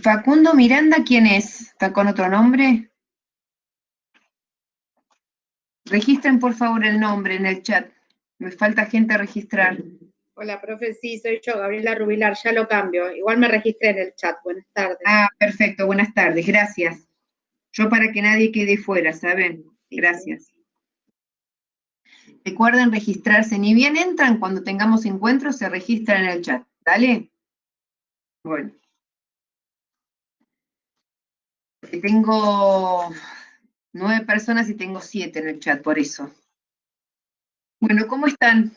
Facundo Miranda, ¿quién es? ¿Está con otro nombre? Registren por favor el nombre en el chat. Me falta gente a registrar. Hola, profe, sí, soy yo, Gabriela Rubilar, ya lo cambio. Igual me registré en el chat, buenas tardes. Ah, perfecto, buenas tardes, gracias. Yo para que nadie quede fuera, ¿saben? Gracias. Recuerden registrarse, ni bien entran, cuando tengamos encuentros se registran en el chat, ¿dale? Bueno. Tengo 9 personas y tengo 7 en el chat, por eso. Bueno, ¿cómo están?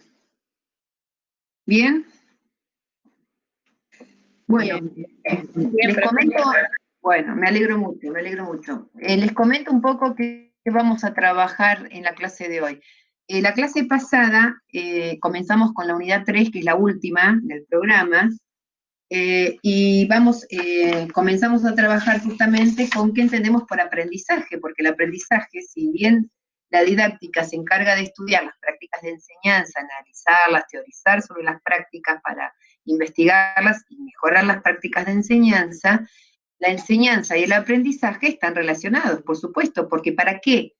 ¿Bien? Bueno, les comento, bueno, me alegro mucho, me alegro mucho. Les comento un poco qué vamos a trabajar en la clase de hoy. La clase pasada comenzamos con la unidad 3, que es la última del programa, y comenzamos a trabajar justamente con qué entendemos por aprendizaje, porque el aprendizaje, si bien la didáctica se encarga de estudiar las prácticas de enseñanza, analizarlas, teorizar sobre las prácticas para investigarlas y mejorar las prácticas de enseñanza, la enseñanza y el aprendizaje están relacionados, por supuesto, porque ¿para qué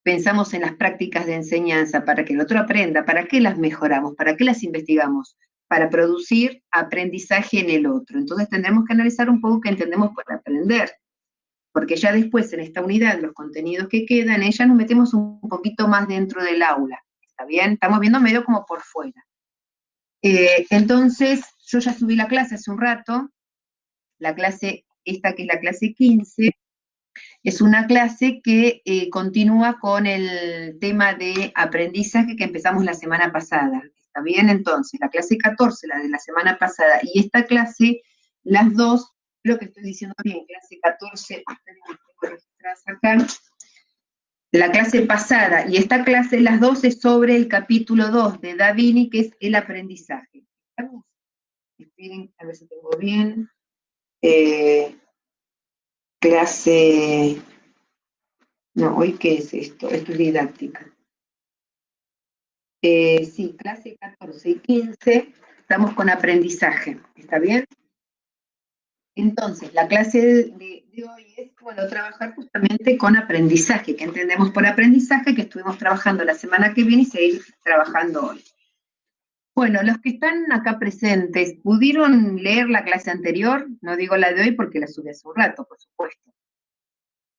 pensamos en las prácticas de enseñanza? Para que el otro aprenda. ¿Para qué las mejoramos? ¿Para qué las investigamos? Para producir aprendizaje en el otro. Entonces tendremos que analizar un poco qué entendemos por aprender, porque ya después en esta unidad, los contenidos que quedan, ya nos metemos un poquito más dentro del aula, ¿está bien? Estamos viendo medio como por fuera. Entonces, yo ya subí la clase hace un rato, la clase esta que es la clase 15, es una clase que continúa con el tema de aprendizaje que empezamos la semana pasada. ¿Está bien? Entonces, la clase 14, la de la semana pasada, y esta clase, las dos, creo que estoy diciendo bien, clase 14, acá, la clase pasada y esta clase, las dos, es sobre el capítulo 2 de Da Vinci, que es el aprendizaje. ¿Estamos? Esperen, a ver si tengo bien. Clase... No, ¿hoy qué es esto? Esto es didáctica. Sí, clase 14 y 15, estamos con aprendizaje, ¿está bien? Entonces, la clase de hoy es, bueno, trabajar justamente con aprendizaje, que entendemos por aprendizaje, que estuvimos trabajando la semana que viene y seguir trabajando hoy. Bueno, los que están acá presentes, ¿pudieron leer la clase anterior? No digo la de hoy porque la subí hace un rato, por supuesto.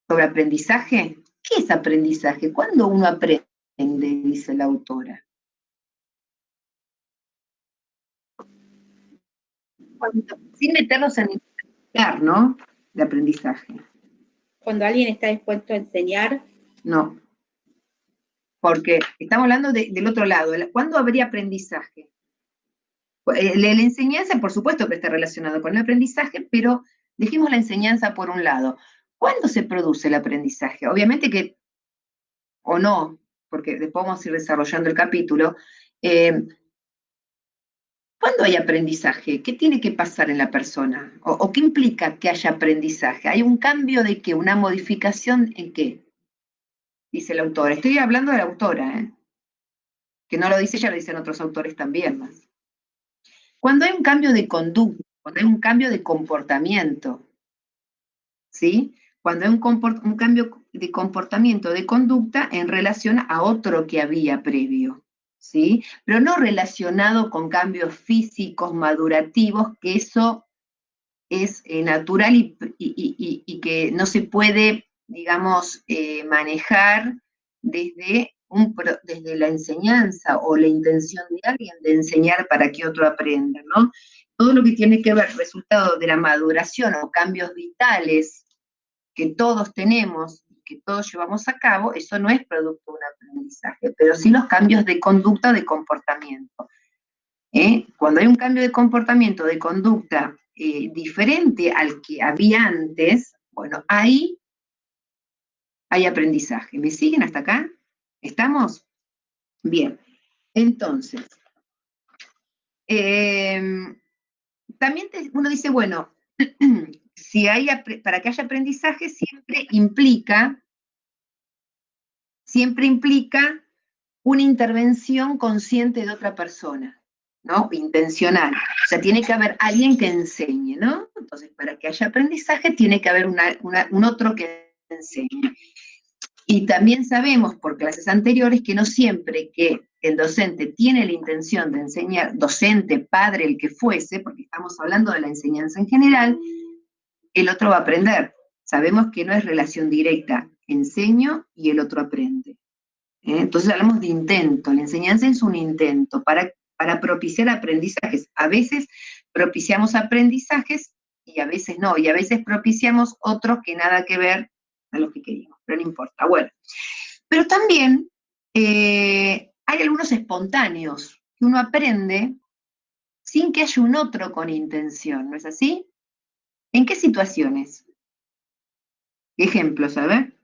¿Sobre aprendizaje? ¿Qué es aprendizaje? ¿Cuándo uno aprende? Dice la autora. Sin meternos en ¿no? De aprendizaje. Cuando alguien está dispuesto a enseñar. No, porque estamos hablando del otro lado. ¿Cuándo habría aprendizaje? La enseñanza, por supuesto que está relacionado con el aprendizaje, pero dejemos la enseñanza por un lado. ¿Cuándo se produce el aprendizaje? Obviamente que, o no, porque después vamos a ir desarrollando el capítulo. ¿Cuándo hay aprendizaje? ¿Qué tiene que pasar en la persona? ¿O qué implica que haya aprendizaje? ¿Hay un cambio de qué? ¿Una modificación en qué? Dice la autora. Estoy hablando de la autora, ¿eh? Que no lo dice ella, lo dicen otros autores también más. Cuando hay un cambio de conducta, cuando hay un cambio de comportamiento, ¿sí? Cuando hay un cambio de comportamiento, de conducta en relación a otro que había previo, ¿sí? Pero no relacionado con cambios físicos, madurativos, que eso es natural y que no se puede, digamos, manejar desde la enseñanza o la intención de alguien de enseñar para que otro aprenda, ¿no? Todo lo que tiene que ver resultado de la maduración o cambios vitales que todos tenemos, que todos llevamos a cabo, eso no es producto de un aprendizaje, pero sí los cambios de conducta, de comportamiento. Cuando hay un cambio de comportamiento, de conducta diferente al que había antes, bueno, ahí hay aprendizaje. ¿Me siguen hasta acá? ¿Estamos? Bien. Entonces, también uno dice, bueno, si para que haya aprendizaje siempre implica una intervención consciente de otra persona. ¿no? Intencional. O sea, tiene que haber alguien que enseñe, ¿no? Entonces, para que haya aprendizaje, tiene que haber un otro que enseñe. Y también sabemos por clases anteriores que no siempre que el docente tiene la intención de enseñar, docente, padre, el que fuese, porque estamos hablando de la enseñanza en general, el otro va a aprender. Sabemos que no es relación directa, enseño y el otro aprende. Entonces hablamos de intento, la enseñanza es un intento para propiciar aprendizajes. A veces propiciamos aprendizajes y a veces no, y a veces propiciamos otros que nada que ver a los que queríamos, pero no importa. Bueno, pero también hay algunos espontáneos que uno aprende sin que haya un otro con intención, ¿no es así? ¿En qué situaciones? Ejemplos, a ver.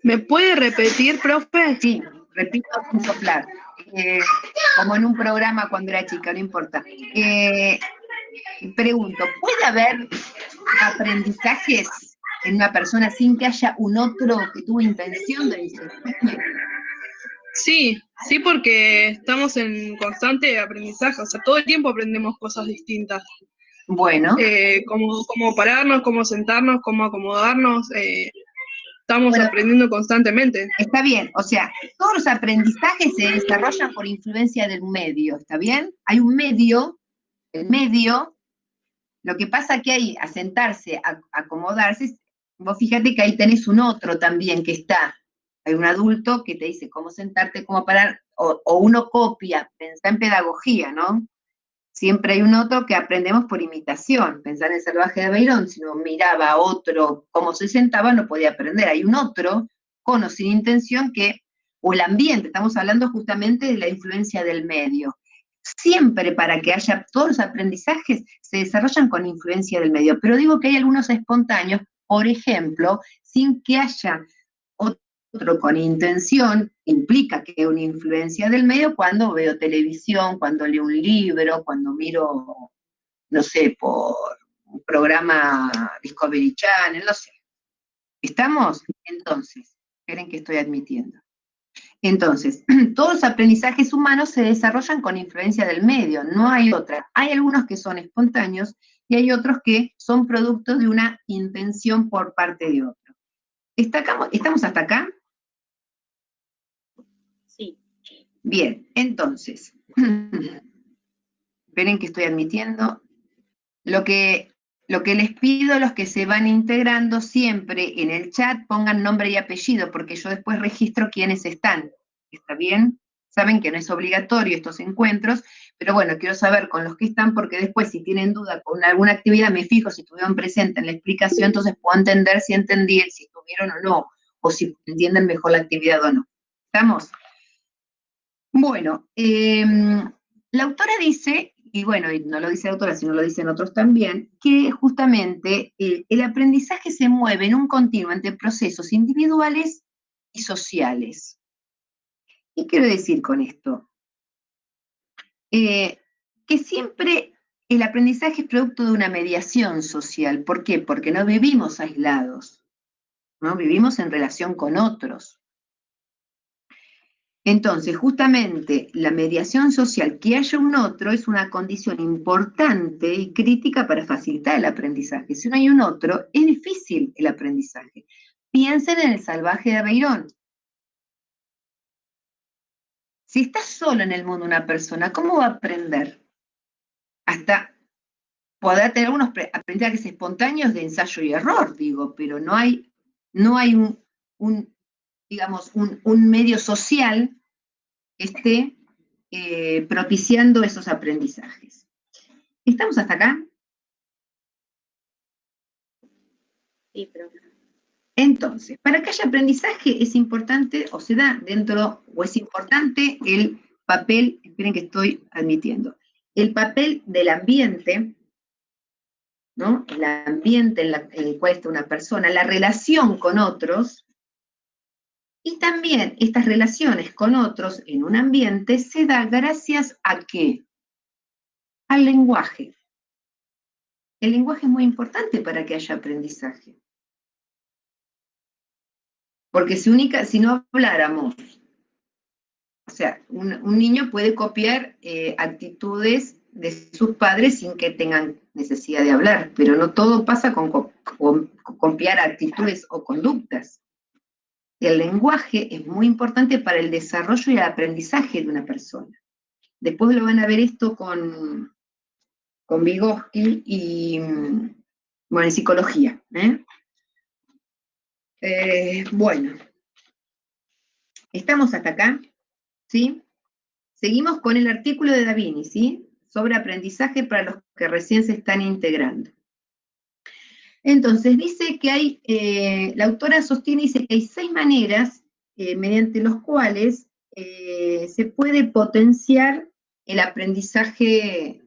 ¿Me puede repetir, profe? Sí, repito sin soplar. Como en un programa cuando era chica, no importa. Pregunto, ¿puede haber aprendizajes en una persona sin que haya un otro que tuvo intención de enseñarme? Sí, sí, porque estamos en constante aprendizaje, o sea, todo el tiempo aprendemos cosas distintas. Bueno, Cómo pararnos, cómo sentarnos, cómo acomodarnos, estamos bueno, aprendiendo constantemente. está bien. O sea, todos los aprendizajes se desarrollan por influencia del medio, ¿está bien? Hay un medio, el medio. Lo que pasa que ahí, a sentarse, a acomodarse, vos fíjate que ahí tenés un otro también que está. Hay un adulto que te dice cómo sentarte, cómo parar, o uno copia, pensá en pedagogía, ¿no? Siempre hay un otro que aprendemos por imitación. Pensar en el salvaje de Beirón, si no miraba a otro cómo se sentaba, no podía aprender. Hay un otro, con o sin intención, o el ambiente, estamos hablando justamente de la influencia del medio. Siempre para que haya todos los aprendizajes se desarrollan con influencia del medio, pero digo que hay algunos espontáneos, por ejemplo, sin que haya otro con intención, implica que hay una influencia del medio cuando veo televisión, cuando leo un libro, cuando miro, no sé, por un programa Discovery Channel, no sé. ¿Estamos? Entonces, esperen que estoy admitiendo. Entonces, todos los aprendizajes humanos se desarrollan con influencia del medio, no hay otra. Hay algunos que son espontáneos y hay otros que son producto de una intención por parte de otro. ¿Estamos hasta acá? Sí. Bien, entonces, esperen que estoy admitiendo. Lo que les pido a los que se van integrando siempre en el chat, pongan nombre y apellido, porque yo después registro quiénes están. ¿Está bien? Saben que no es obligatorio estos encuentros, pero bueno, quiero saber con los que están, porque después si tienen duda con alguna actividad, me fijo si estuvieron presentes en la explicación, entonces puedo entender si entendí, si estuvieron o no, o si entienden mejor la actividad o no. ¿Estamos? Bueno, la autora dice, y bueno, y no lo dice la autora, sino lo dicen otros también, que justamente el aprendizaje se mueve en un continuo entre procesos individuales y sociales. ¿Qué quiero decir con esto? Que siempre el aprendizaje es producto de una mediación social. ¿Por qué? Porque no vivimos aislados, ¿no? Vivimos en relación con otros. Entonces, justamente la mediación social, que haya un otro, es una condición importante y crítica para facilitar el aprendizaje. Si no hay un otro, es difícil el aprendizaje. Piensen en el salvaje de Beirón. Si está solo en el mundo una persona, ¿cómo va a aprender? Hasta podrá tener unos aprendizajes espontáneos de ensayo y error, digo, pero no hay digamos, un medio social que esté propiciando esos aprendizajes. ¿Estamos hasta acá? Sí, pero... Entonces, para que haya aprendizaje es importante, o se da dentro, o es importante el papel, esperen que estoy admitiendo, el papel del ambiente, ¿no? El ambiente en el cual está una persona, la relación con otros, y también estas relaciones con otros en un ambiente se da gracias a qué? Al lenguaje. El lenguaje es muy importante para que haya aprendizaje. Porque si no habláramos, o sea, un niño puede copiar actitudes de sus padres sin que tengan necesidad de hablar, pero no todo pasa con copiar actitudes o conductas. El lenguaje es muy importante para el desarrollo y el aprendizaje de una persona. Después lo van a ver esto con Vygotsky y, bueno, en psicología. Bueno, estamos hasta acá, ¿sí? Seguimos con el artículo de Davini, ¿sí? Sobre aprendizaje para los que recién se están integrando. Entonces, dice que hay, la autora sostiene, dice que hay 6 maneras mediante los cuales se puede potenciar el aprendizaje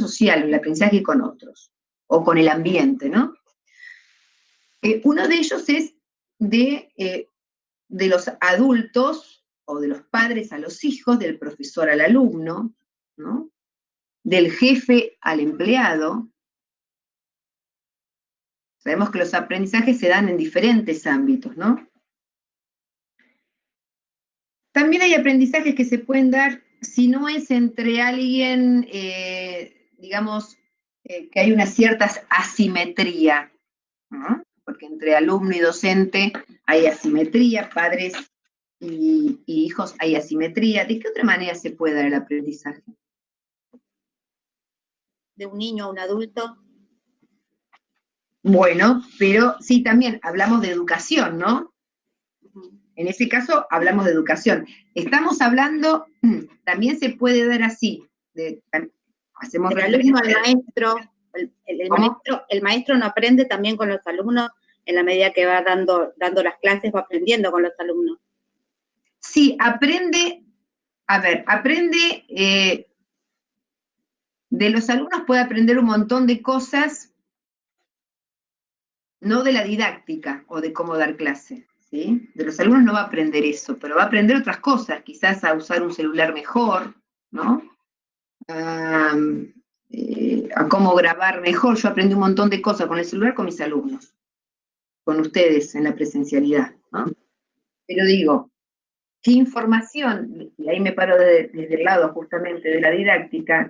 social, el aprendizaje con otros, o con el ambiente, ¿no? Uno de ellos es de los adultos, o de los padres a los hijos, del profesor al alumno, ¿no? Del jefe al empleado. Sabemos que los aprendizajes se dan en diferentes ámbitos, ¿no? También hay aprendizajes que se pueden dar si no es entre alguien, digamos, que hay una cierta asimetría, ¿no? Porque entre alumno y docente hay asimetría, padres y hijos hay asimetría. ¿De qué otra manera se puede dar el aprendizaje? De un niño a un adulto. Bueno, pero sí, también hablamos de educación, ¿no? En ese caso hablamos de educación. Estamos hablando, también se puede dar así, hacemos el alumno al referencia. maestro, el maestro no aprende también con los alumnos, en la medida que va dando las clases, va aprendiendo con los alumnos. Sí, aprende, de los alumnos puede aprender un montón de cosas, no de la didáctica o de cómo dar clase, ¿sí? De los alumnos no va a aprender eso, pero va a aprender otras cosas, quizás a usar un celular mejor, ¿no? A cómo grabar mejor. Yo aprendí un montón de cosas con el celular con mis alumnos, con ustedes en la presencialidad, ¿no? Pero digo, ¿qué información? Y ahí me paro desde el lado justamente de la didáctica.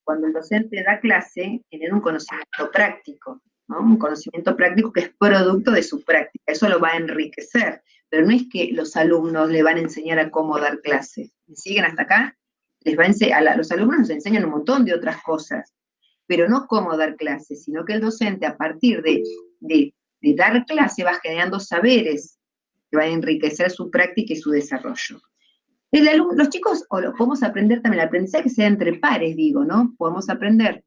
Cuando el docente da clase, tiene un conocimiento práctico, ¿no? Un conocimiento práctico que es producto de su práctica, eso lo va a enriquecer, pero no es que los alumnos le van a enseñar a cómo dar clase. ¿Me siguen hasta acá? Los alumnos nos enseñan un montón de otras cosas, pero no cómo dar clase, sino que el docente a partir de dar clase va generando saberes que van a enriquecer su práctica y su desarrollo. Los chicos, o lo podemos aprender también, el aprendizaje sea entre pares, digo, ¿no? Podemos aprender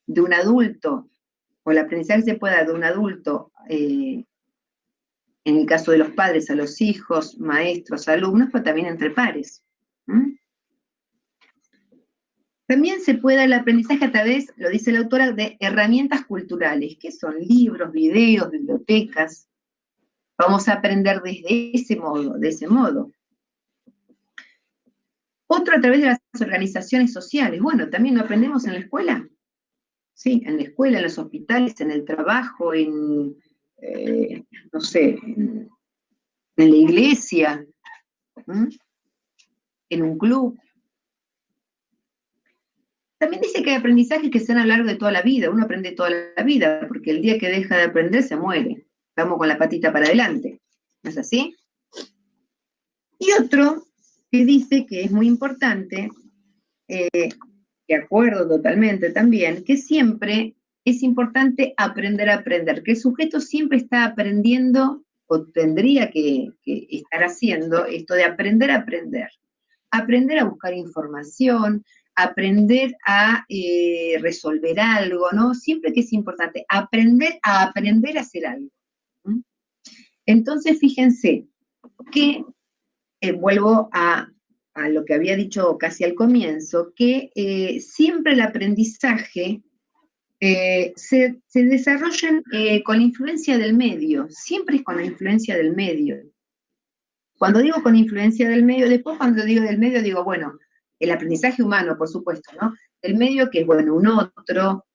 de un adulto, o el aprendizaje se puede dar de un adulto, en el caso de los padres, a los hijos, maestros, alumnos, pero también entre pares. También se puede dar el aprendizaje a través, lo dice la autora, de herramientas culturales, que son libros, videos, bibliotecas. Vamos a aprender desde ese modo, de ese modo. Otro a través de las organizaciones sociales. Bueno, también lo aprendemos en la escuela. Sí, en la escuela, en los hospitales, en el trabajo, no sé, en la iglesia, en un club. También dice que hay aprendizajes que se dan a lo largo de toda la vida. Uno aprende toda la vida, porque el día que deja de aprender se muere. Estamos con la patita para adelante. ¿No es así? Y otro que dice que es muy importante, de acuerdo totalmente también, que siempre es importante aprender a aprender, que el sujeto siempre está aprendiendo, o tendría que estar haciendo esto de aprender a aprender. Aprender a buscar información, aprender a resolver algo, ¿no? Siempre que es importante, aprender a hacer algo. Entonces, fíjense que, vuelvo a lo que había dicho casi al comienzo, que siempre el aprendizaje se desarrolla con la influencia del medio, siempre es con la influencia del medio. Cuando digo con influencia del medio, después cuando digo del medio digo, bueno, el aprendizaje humano, por supuesto, ¿no? El medio que es, bueno, un otro,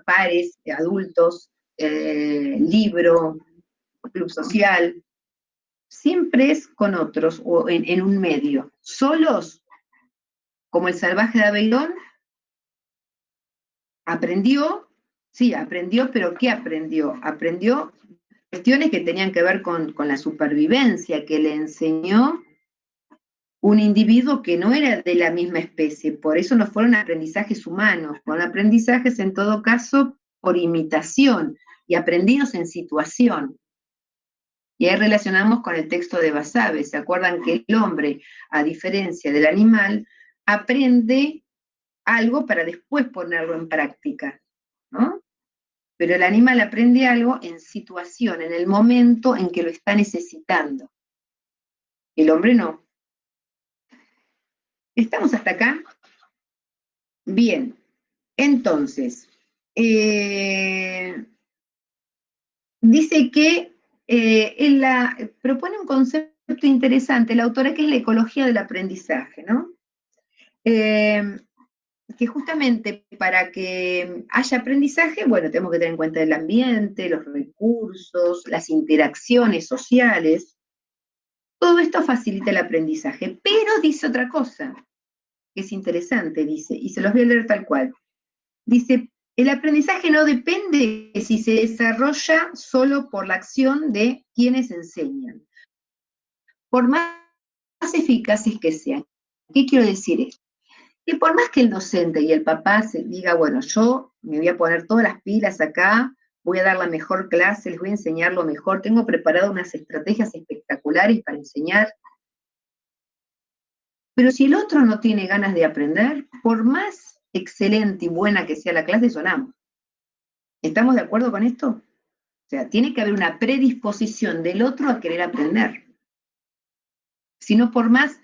pares, adultos, libro, club social, siempre es con otros o en un medio. Solos, como el salvaje de Abelón, aprendió, sí, aprendió, pero ¿qué aprendió? Aprendió cuestiones que tenían que ver con la supervivencia, que le enseñó un individuo que no era de la misma especie. Por eso no fueron aprendizajes humanos, fueron aprendizajes en todo caso por imitación y aprendidos en situación. Y ahí relacionamos con el texto de Basabe. ¿Se acuerdan que el hombre, a diferencia del animal, aprende algo para después ponerlo en práctica, ¿no? Pero el animal aprende algo en situación, en el momento en que lo está necesitando. El hombre no. ¿Estamos hasta acá? Bien. Entonces, dice que propone un concepto interesante la autora, que es la ecología del aprendizaje, ¿no? Que justamente para que haya aprendizaje, bueno, tenemos que tener en cuenta el ambiente, los recursos, las interacciones sociales. Todo esto facilita el aprendizaje, pero dice otra cosa, que es interesante, dice, y se los voy a leer tal cual. Dice, el aprendizaje no depende de si se desarrolla solo por la acción de quienes enseñan, por más eficaces que sean. ¿Qué quiero decir esto? Que por más que el docente y el papá se diga, bueno, yo me voy a poner todas las pilas acá, voy a dar la mejor clase, les voy a enseñar lo mejor, tengo preparado unas estrategias espectaculares para enseñar, pero si el otro no tiene ganas de aprender, por más excelente y buena que sea la clase, sonamos. ¿Estamos de acuerdo con esto? O sea, tiene que haber una predisposición del otro a querer aprender. Si no, por más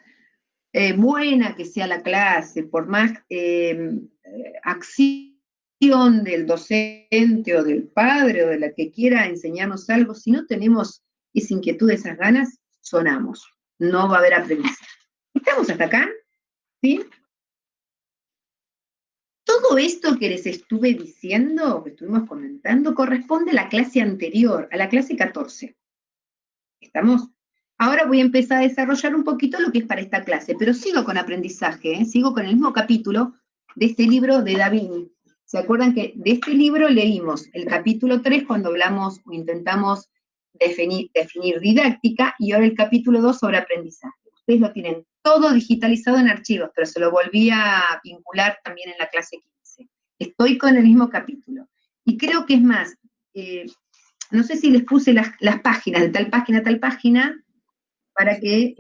buena que sea la clase, por más acción del docente o del padre o de la que quiera enseñarnos algo, si no tenemos esa inquietud, esas ganas, sonamos. No va a haber aprendizaje. ¿Estamos hasta acá? ¿Sí? Todo esto que les estuve diciendo, que estuvimos comentando, corresponde a la clase anterior, a la clase 14. ¿Estamos? Ahora voy a empezar a desarrollar un poquito lo que es para esta clase, pero sigo con aprendizaje, ¿eh? Sigo con el mismo capítulo de este libro de Davini. ¿Se acuerdan que de este libro leímos el capítulo 3 cuando hablamos o intentamos definir didáctica, y ahora el capítulo 2 sobre aprendizaje? Ustedes lo tienen todo digitalizado en archivos, pero se lo volví a vincular también en la clase 15. Estoy con el mismo capítulo. Y creo que es más, no sé si les puse las páginas, de tal página a tal página, para que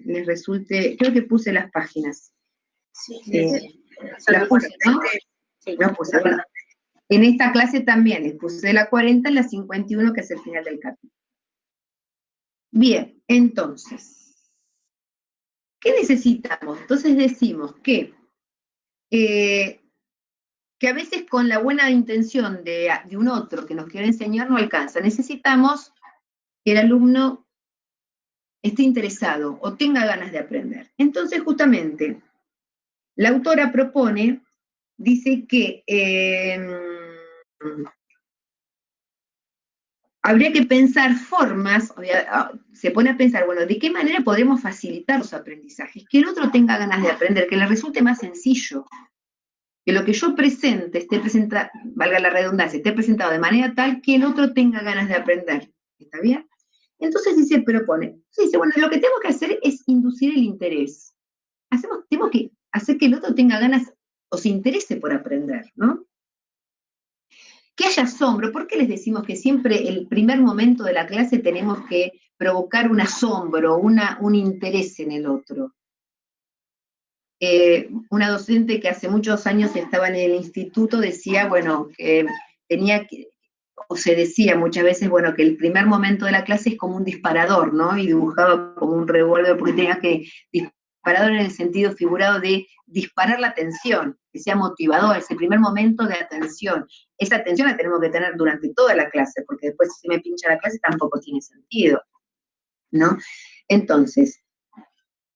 les resulte, creo que puse las páginas. Sí, las puse, ¿no? Sí. No puse, bueno. En esta clase también les puse la 40 y la 51, que es el final del capítulo. Bien, entonces, ¿qué necesitamos? Entonces decimos que a veces con la buena intención de un otro que nos quiere enseñar no alcanza. Necesitamos que el alumno esté interesado o tenga ganas de aprender. Entonces, justamente, la autora propone, dice que habría que pensar formas, se pone a pensar, bueno, ¿de qué manera podremos facilitar los aprendizajes? Que el otro tenga ganas de aprender, que le resulte más sencillo, que lo que yo presente esté presentado, valga la redundancia, esté presentado de manera tal que el otro tenga ganas de aprender. ¿Está bien? Entonces dice, propone, dice, bueno, lo que tenemos que hacer es inducir el interés. Tenemos que hacer que el otro tenga ganas o se interese por aprender, ¿no? Que haya asombro. ¿Por qué les decimos que siempre el primer momento de la clase tenemos que provocar un asombro, un interés en el otro? Una docente que hace muchos años estaba en el instituto decía, bueno, que tenía que, o se decía muchas veces, bueno, que el primer momento de la clase es como un disparador, ¿no? Y dibujaba como un revólver porque tenía que disparador en el sentido figurado de disparar la atención, que sea motivador, ese primer momento de atención. Esa atención la tenemos que tener durante toda la clase, porque después si se me pincha la clase tampoco tiene sentido, ¿no? Entonces,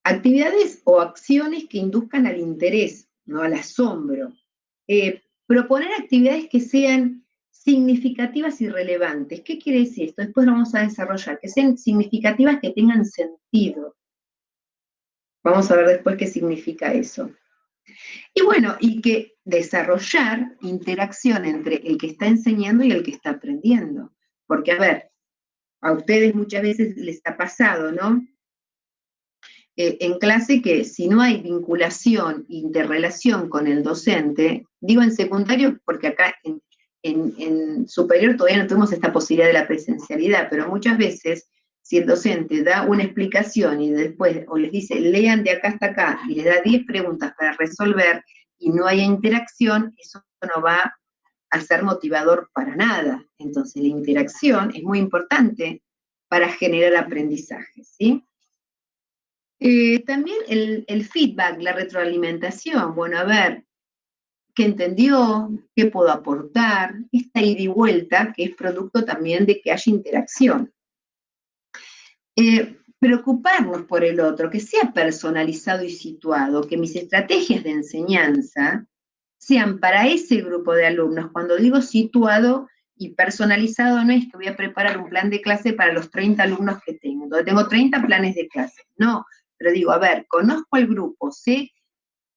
actividades o acciones que induzcan al interés, ¿no? Al asombro. Proponer actividades que sean significativas y relevantes. ¿Qué quiere decir esto? Después lo vamos a desarrollar, que sean significativas, que tengan sentido. Vamos a ver después qué significa eso. Y bueno, y que desarrollar interacción entre el que está enseñando y el que está aprendiendo. Porque, a ver, a ustedes muchas veces les ha pasado, ¿no? En clase que si no hay vinculación, interrelación con el docente, digo en secundario porque acá en superior todavía no tenemos esta posibilidad de la presencialidad, pero muchas veces si el docente da una explicación y después o les dice lean de acá hasta acá y les da 10 preguntas para resolver y no hay interacción, eso no va a ser motivador para nada. Entonces la interacción es muy importante para generar aprendizaje, ¿sí? También el feedback, la retroalimentación. Bueno, a ver, ¿qué entendió? ¿Qué puedo aportar? Esta ida y vuelta, que es producto también de que haya interacción. Preocuparnos por el otro, que sea personalizado y situado, que mis estrategias de enseñanza sean para ese grupo de alumnos. Cuando digo situado y personalizado, no es que voy a preparar un plan de clase para los 30 alumnos que tengo, donde tengo 30 planes de clase, no, pero digo, a ver, conozco al grupo, sé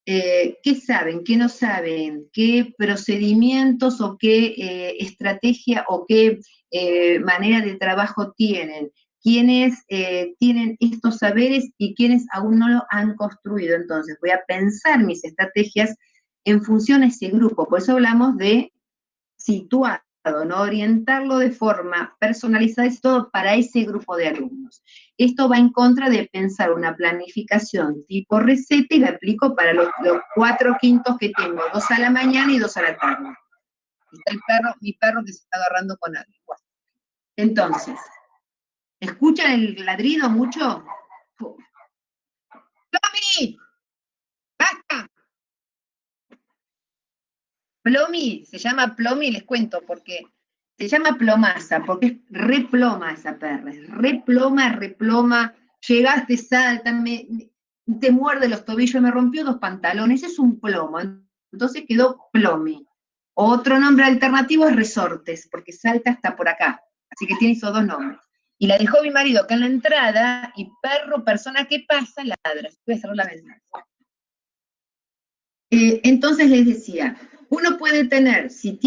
qué saben, qué no saben, qué procedimientos o qué estrategia o qué manera de trabajo tienen, quiénes tienen estos saberes y quiénes aún no lo han construido. Entonces voy a pensar mis estrategias en función a ese grupo. Por eso hablamos de situado, ¿no? Orientarlo de forma personalizada y todo para ese grupo de alumnos. Esto va en contra de pensar una planificación tipo receta y la aplico para los 4/5 que tengo, 2 a la mañana y 2 a la tarde. Está mi perro que se está agarrando con algo. Bueno, entonces, ¿escuchan el ladrido mucho? ¡Plomi! ¡Basta! Plomi, se llama Plomi, les cuento, porque se llama plomaza, porque es reploma esa perra, es reploma, llegaste, salta, te muerde los tobillos, me rompió 2 pantalones, es un plomo, entonces quedó Plomi. Otro nombre alternativo es Resortes, porque salta hasta por acá, así que tiene esos 2 nombres. Y la dejó mi marido acá en la entrada, y perro, persona que pasa, ladra. Voy a cerrar la ventana. Entonces les decía, uno puede tener, si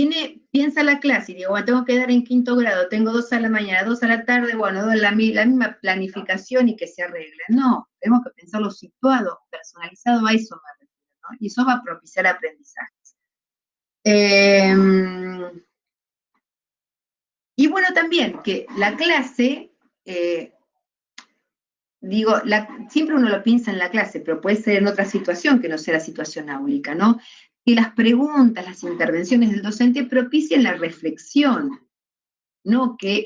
piensa la clase y digo, bueno, tengo que dar en 5º grado, tengo 2 a la mañana, 2 a la tarde, bueno, la misma planificación y que se arregle. No, tenemos que pensarlo situado, personalizado, a eso me refiero, ¿no? Y eso va a propiciar aprendizajes. Y bueno, también que la clase, digo, siempre uno lo piensa en la clase, pero puede ser en otra situación que no sea la situación áulica, ¿no? Que las preguntas, las intervenciones del docente propicien la reflexión, no que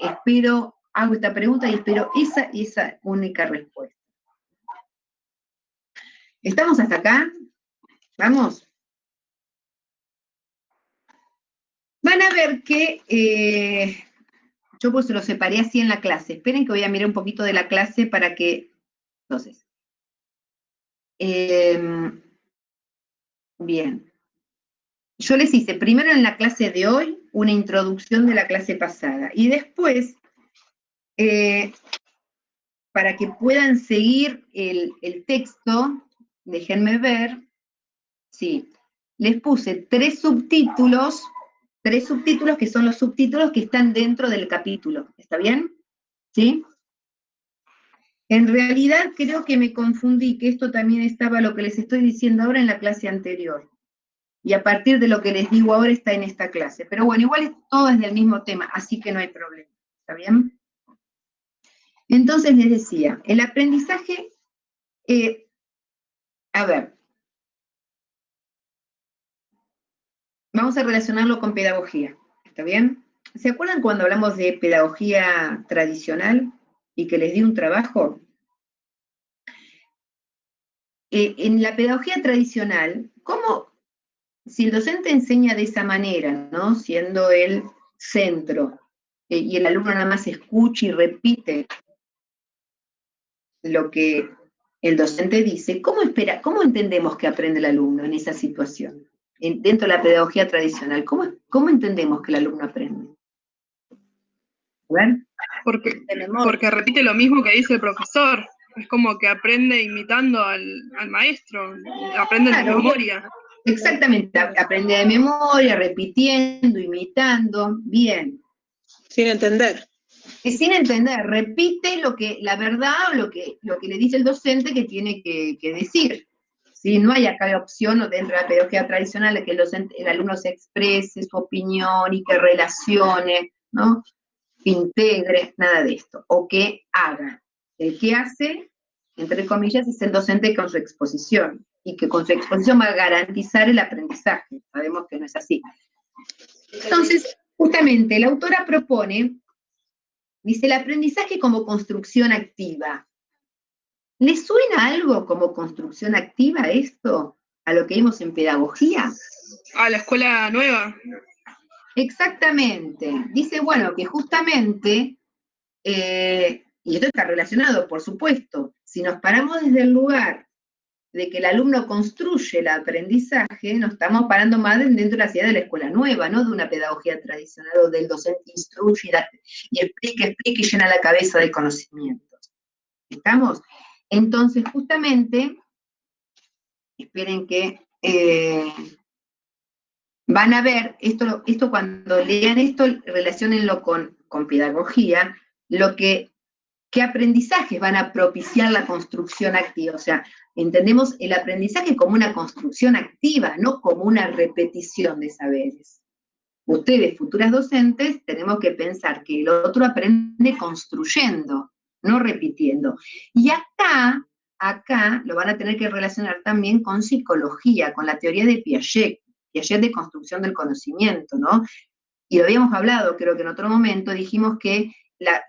hago esta pregunta y espero esa única respuesta. ¿Estamos hasta acá? ¿Vamos? Van a ver que yo pues lo separé así en la clase. Esperen que voy a mirar un poquito de la clase para que... Entonces, bien. Yo les hice primero en la clase de hoy una introducción de la clase pasada y después, para que puedan seguir el texto, déjenme ver, sí, les puse 3 subtítulos que son los subtítulos que están dentro del capítulo, ¿está bien? ¿Sí? En realidad creo que me confundí, que esto también estaba lo que les estoy diciendo ahora en la clase anterior. Y a partir de lo que les digo ahora está en esta clase. Pero bueno, igual todo es del mismo tema, así que no hay problema. ¿Está bien? Entonces les decía, el aprendizaje, a ver, vamos a relacionarlo con pedagogía. ¿Está bien? ¿Se acuerdan cuando hablamos de pedagogía tradicional y que les di un trabajo? En la pedagogía tradicional, si el docente enseña de esa manera, ¿no? Siendo el centro, y el alumno nada más escucha y repite lo que el docente dice, ¿cómo entendemos que aprende el alumno en esa situación? dentro de la pedagogía tradicional, ¿cómo entendemos que el alumno aprende? A ver. Porque repite lo mismo que dice el profesor. Es como que aprende imitando al maestro, aprende de memoria. Exactamente, aprende de memoria, repitiendo, imitando, bien. Sin entender. Sin entender, repite la verdad o lo que le dice el docente que tiene que decir. ¿Sí? No hay acá opción dentro de la pedagogía tradicional de que el alumno se exprese su opinión y que relacione, ¿no? Que integre, nada de esto, o que haga. El que hace, entre comillas, es el docente con su exposición, y que con su exposición va a garantizar el aprendizaje. Sabemos que no es así. Entonces, justamente, la autora propone, dice, el aprendizaje como construcción activa. ¿Le suena algo como construcción activa esto a lo que vimos en pedagogía? A la escuela nueva. Exactamente. Dice, bueno, que justamente, y esto está relacionado, por supuesto, si nos paramos desde el lugar de que el alumno construye el aprendizaje, nos estamos parando más dentro de la ciudad de la escuela nueva, no de una pedagogía tradicional donde el docente instruye y explica y llena la cabeza de conocimientos. ¿Estamos? Entonces, justamente, esperen que van a ver, esto cuando lean esto, relaciónenlo con pedagogía, qué aprendizajes van a propiciar la construcción activa. O sea, entendemos el aprendizaje como una construcción activa, no como una repetición de saberes. Ustedes, futuras docentes, tenemos que pensar que el otro aprende construyendo, no repitiendo. Y acá lo van a tener que relacionar también con psicología, con la teoría de Piaget de construcción del conocimiento, ¿no? Y lo habíamos hablado, creo que en otro momento, dijimos que la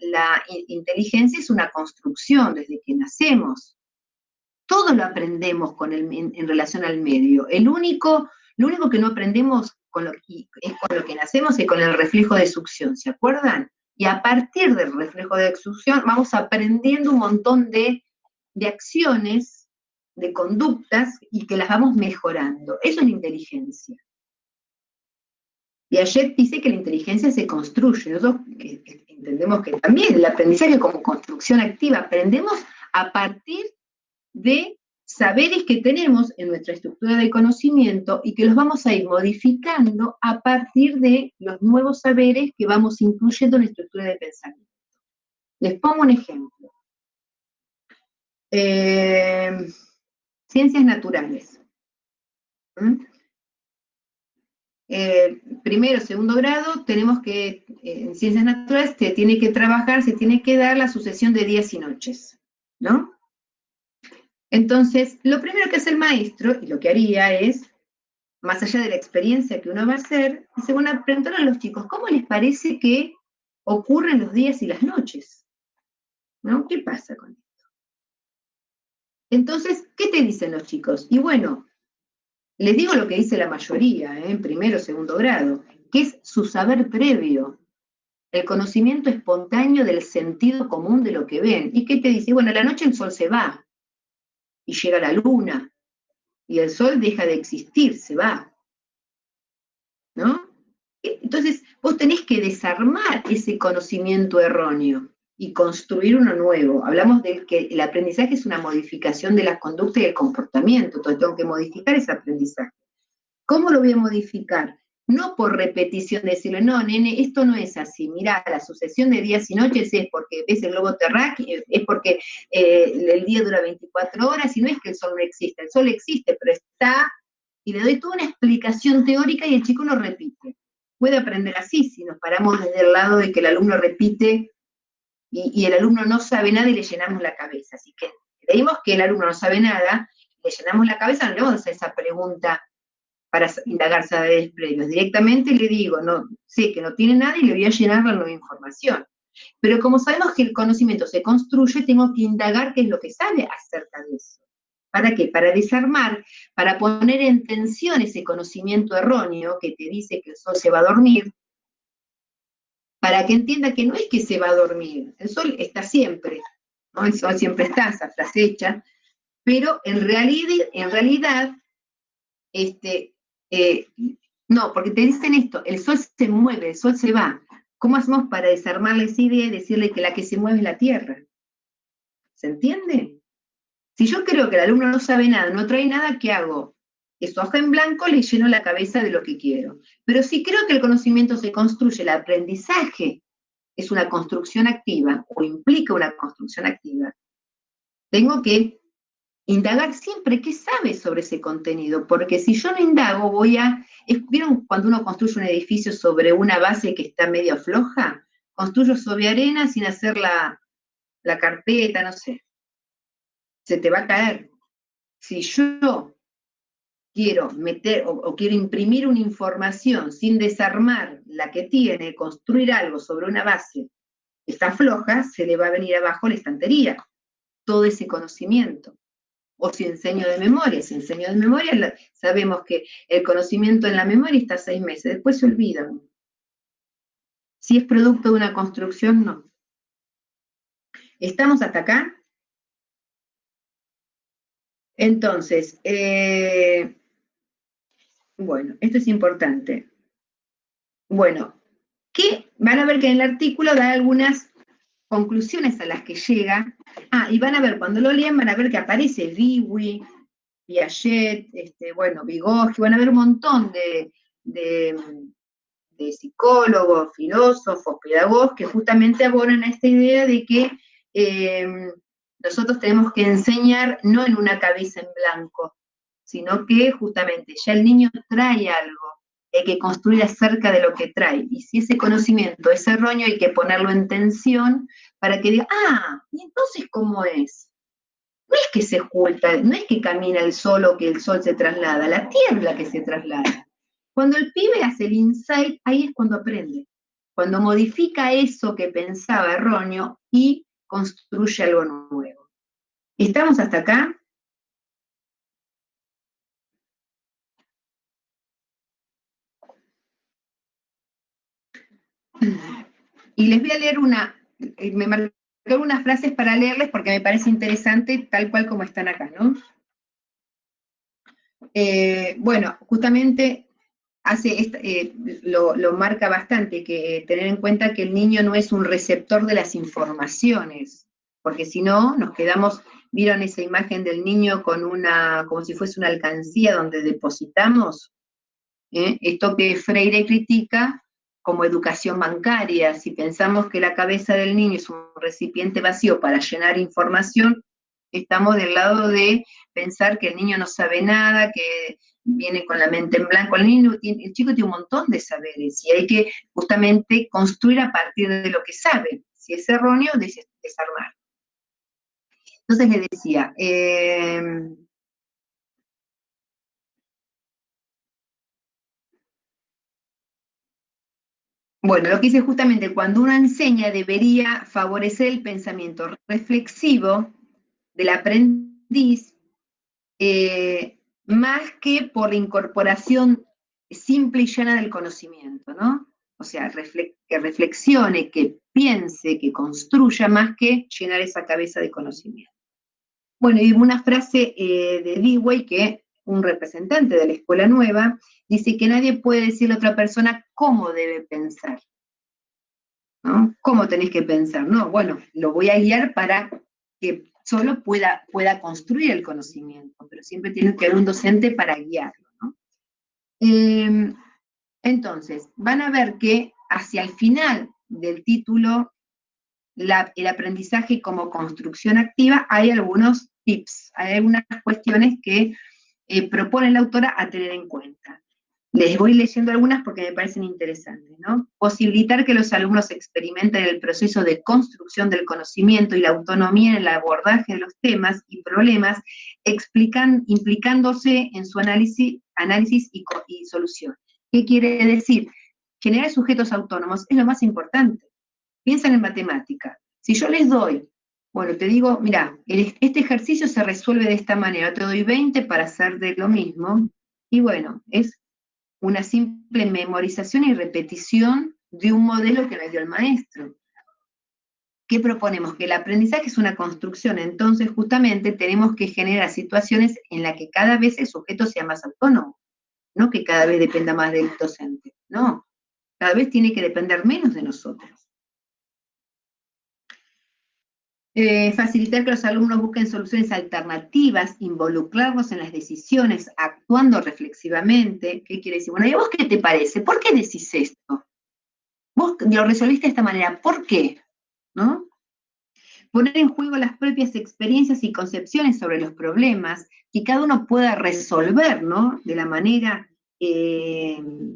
inteligencia es una construcción desde que nacemos. Todo lo aprendemos en relación al medio. Lo único que no aprendemos es con lo que nacemos y con el reflejo de succión, ¿se acuerdan? Y a partir del reflejo de succión vamos aprendiendo un montón de acciones, de conductas, y que las vamos mejorando. Eso es la inteligencia. Piaget dice que la inteligencia se construye. Nosotros entendemos que también el aprendizaje como construcción activa, aprendemos a partir de saberes que tenemos en nuestra estructura de conocimiento y que los vamos a ir modificando a partir de los nuevos saberes que vamos incluyendo en la estructura de pensamiento. Les pongo un ejemplo. Ciencias naturales. Primero, segundo grado, tenemos que, en ciencias naturales, se tiene que trabajar, se tiene que dar la sucesión de días y noches, ¿no? Entonces, lo primero que hace el maestro, y lo que haría es, más allá de la experiencia que uno va a hacer, dice, bueno, preguntar a los chicos, ¿cómo les parece que ocurren los días y las noches? ¿No? ¿Qué pasa con esto? Entonces, ¿qué te dicen los chicos? Y bueno, les digo lo que dice la mayoría, en primero o segundo grado, que es su saber previo, el conocimiento espontáneo del sentido común de lo que ven. ¿Y qué te dice? Bueno, a la noche el sol se va, y llega la luna, y el sol deja de existir, se va, ¿no? Entonces, vos tenés que desarmar ese conocimiento erróneo y construir uno nuevo. Hablamos de que el aprendizaje es una modificación de la conducta y el comportamiento, entonces tengo que modificar ese aprendizaje. ¿Cómo lo voy a modificar? No por repetición, decirle, no, nene, esto no es así. Mirá, la sucesión de días y noches es porque ves el globo terráqueo, es porque el día dura 24 horas, y no es que el sol no existe, el sol existe, pero está, y le doy toda una explicación teórica y el chico no repite. Puede aprender así, si nos paramos desde el lado de que el alumno repite y el alumno no sabe nada y le llenamos la cabeza. Así que creímos que el alumno no sabe nada, le llenamos la cabeza, no le vamos a hacer esa pregunta para indagar saberes previos. Directamente le digo, no, sé que no tiene nada y le voy a llenar la nueva información. Pero como sabemos que el conocimiento se construye, tengo que indagar qué es lo que sabe acerca de eso. ¿Para qué? Para desarmar, para poner en tensión ese conocimiento erróneo que te dice que el sol se va a dormir, para que entienda que no es que se va a dormir, el sol está siempre, ¿no? El sol siempre está, esa frase hecha, pero en realidad No, porque te dicen esto, el sol se mueve, el sol se va. ¿Cómo hacemos para desarmarle esa idea y decirle que la que se mueve es la Tierra? ¿Se entiende? Si yo creo que el alumno no sabe nada, no trae nada, ¿qué hago? Es hoja en blanco, le lleno la cabeza de lo que quiero. Pero si creo que el conocimiento se construye, el aprendizaje es una construcción activa o implica una construcción activa, tengo que indagar siempre qué sabe sobre ese contenido, porque si yo no indago ¿vieron cuando uno construye un edificio sobre una base que está medio floja? Construyo sobre arena sin hacer la carpeta, no sé. Se te va a caer. Si yo quiero meter o quiero imprimir una información sin desarmar la que tiene, construir algo sobre una base que está floja, se le va a venir abajo la estantería, todo ese conocimiento. O si enseño de memoria, sabemos que el conocimiento en la memoria está 6 meses, después se olvida. Si es producto de una construcción, no. ¿Estamos hasta acá? Entonces, bueno, esto es importante. Bueno, van a ver que en el artículo da algunas conclusiones a las que llega. Y van a ver, cuando lo lean, van a ver que aparece Dewey, Piaget, Vygotsky, van a ver un montón de psicólogos, filósofos, pedagogos que justamente abonan a esta idea de que nosotros tenemos que enseñar no en una cabeza en blanco, sino que justamente ya el niño trae algo, hay que construir acerca de lo que trae, y si ese conocimiento es erróneo hay que ponerlo en tensión para que diga, ¿y entonces cómo es? No es que se oculta, no es que camina el sol o que el sol se traslada, la Tierra es la que se traslada. Cuando el pibe hace el insight, ahí es cuando aprende. Cuando modifica eso que pensaba erróneo y construye algo nuevo. ¿Estamos hasta acá? Y les voy a leer me marqué unas frases para leerles porque me parece interesante tal cual como están acá, ¿no? Bueno, justamente lo marca bastante, que tener en cuenta que el niño no es un receptor de las informaciones, porque si no, nos quedamos, ¿vieron esa imagen del niño como si fuese una alcancía donde depositamos? Esto que Freire critica como educación bancaria, si pensamos que la cabeza del niño es un recipiente vacío para llenar información, estamos del lado de pensar que el niño no sabe nada, que viene con la mente en blanco. El chico tiene un montón de saberes y hay que justamente construir a partir de lo que sabe. Si es erróneo, desarmar. Entonces le decía, bueno, lo que dice justamente, cuando uno enseña debería favorecer el pensamiento reflexivo del aprendiz, más que por la incorporación simple y llana del conocimiento, ¿no? O sea, que reflexione, que piense, que construya, más que llenar esa cabeza de conocimiento. Bueno, y una frase de Dewey, que un representante de la Escuela Nueva, dice que nadie puede decirle a otra persona cómo debe pensar, ¿no? ¿Cómo tenés que pensar? No, bueno, lo voy a guiar para que solo pueda construir el conocimiento, pero siempre tiene que haber un docente para guiarlo, ¿no? Entonces, van a ver que hacia el final del título, el aprendizaje como construcción activa, hay algunos tips, hay algunas cuestiones que propone la autora a tener en cuenta. Les voy leyendo algunas porque me parecen interesantes, ¿no? Posibilitar que los alumnos experimenten el proceso de construcción del conocimiento y la autonomía en el abordaje de los temas y problemas, implicándose en su análisis y solución. ¿Qué quiere decir? Generar sujetos autónomos es lo más importante. Piensan en matemática. Si yo les doy, bueno, te digo, mira, este ejercicio se resuelve de esta manera, te doy 20 para hacer de lo mismo, y bueno, es una simple memorización y repetición de un modelo que me dio el maestro. ¿Qué proponemos? Que el aprendizaje es una construcción, entonces justamente tenemos que generar situaciones en las que cada vez el sujeto sea más autónomo. no que cada vez dependa más del docente, no, cada vez tiene que depender menos de nosotros. Facilitar que los alumnos busquen soluciones alternativas, involucrarlos en las decisiones, actuando reflexivamente. ¿Qué quiere decir? Bueno, ¿y a vos qué te parece? ¿Por qué decís esto? Vos lo resolviste de esta manera, ¿por qué? ¿No? Poner en juego las propias experiencias y concepciones sobre los problemas, que cada uno pueda resolver, ¿no? De la manera que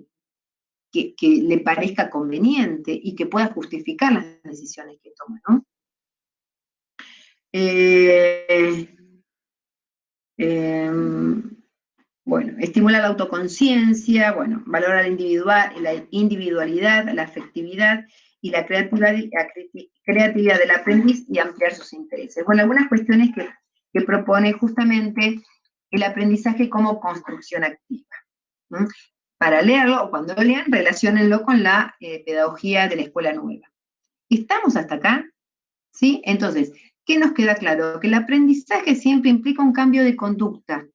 le parezca conveniente y que pueda justificar las decisiones que toma, ¿no? Bueno, estimula la autoconciencia, bueno, valora la individualidad, la afectividad y la creatividad del aprendiz y ampliar sus intereses. Bueno, algunas cuestiones que propone justamente el aprendizaje como construcción activa. ¿Mm? Para leerlo, o cuando lo lean, relaciónenlo con la pedagogía de la escuela nueva. ¿Estamos hasta acá? ¿Sí? Entonces, ¿qué nos queda claro? Que el aprendizaje siempre implica un cambio de conducta,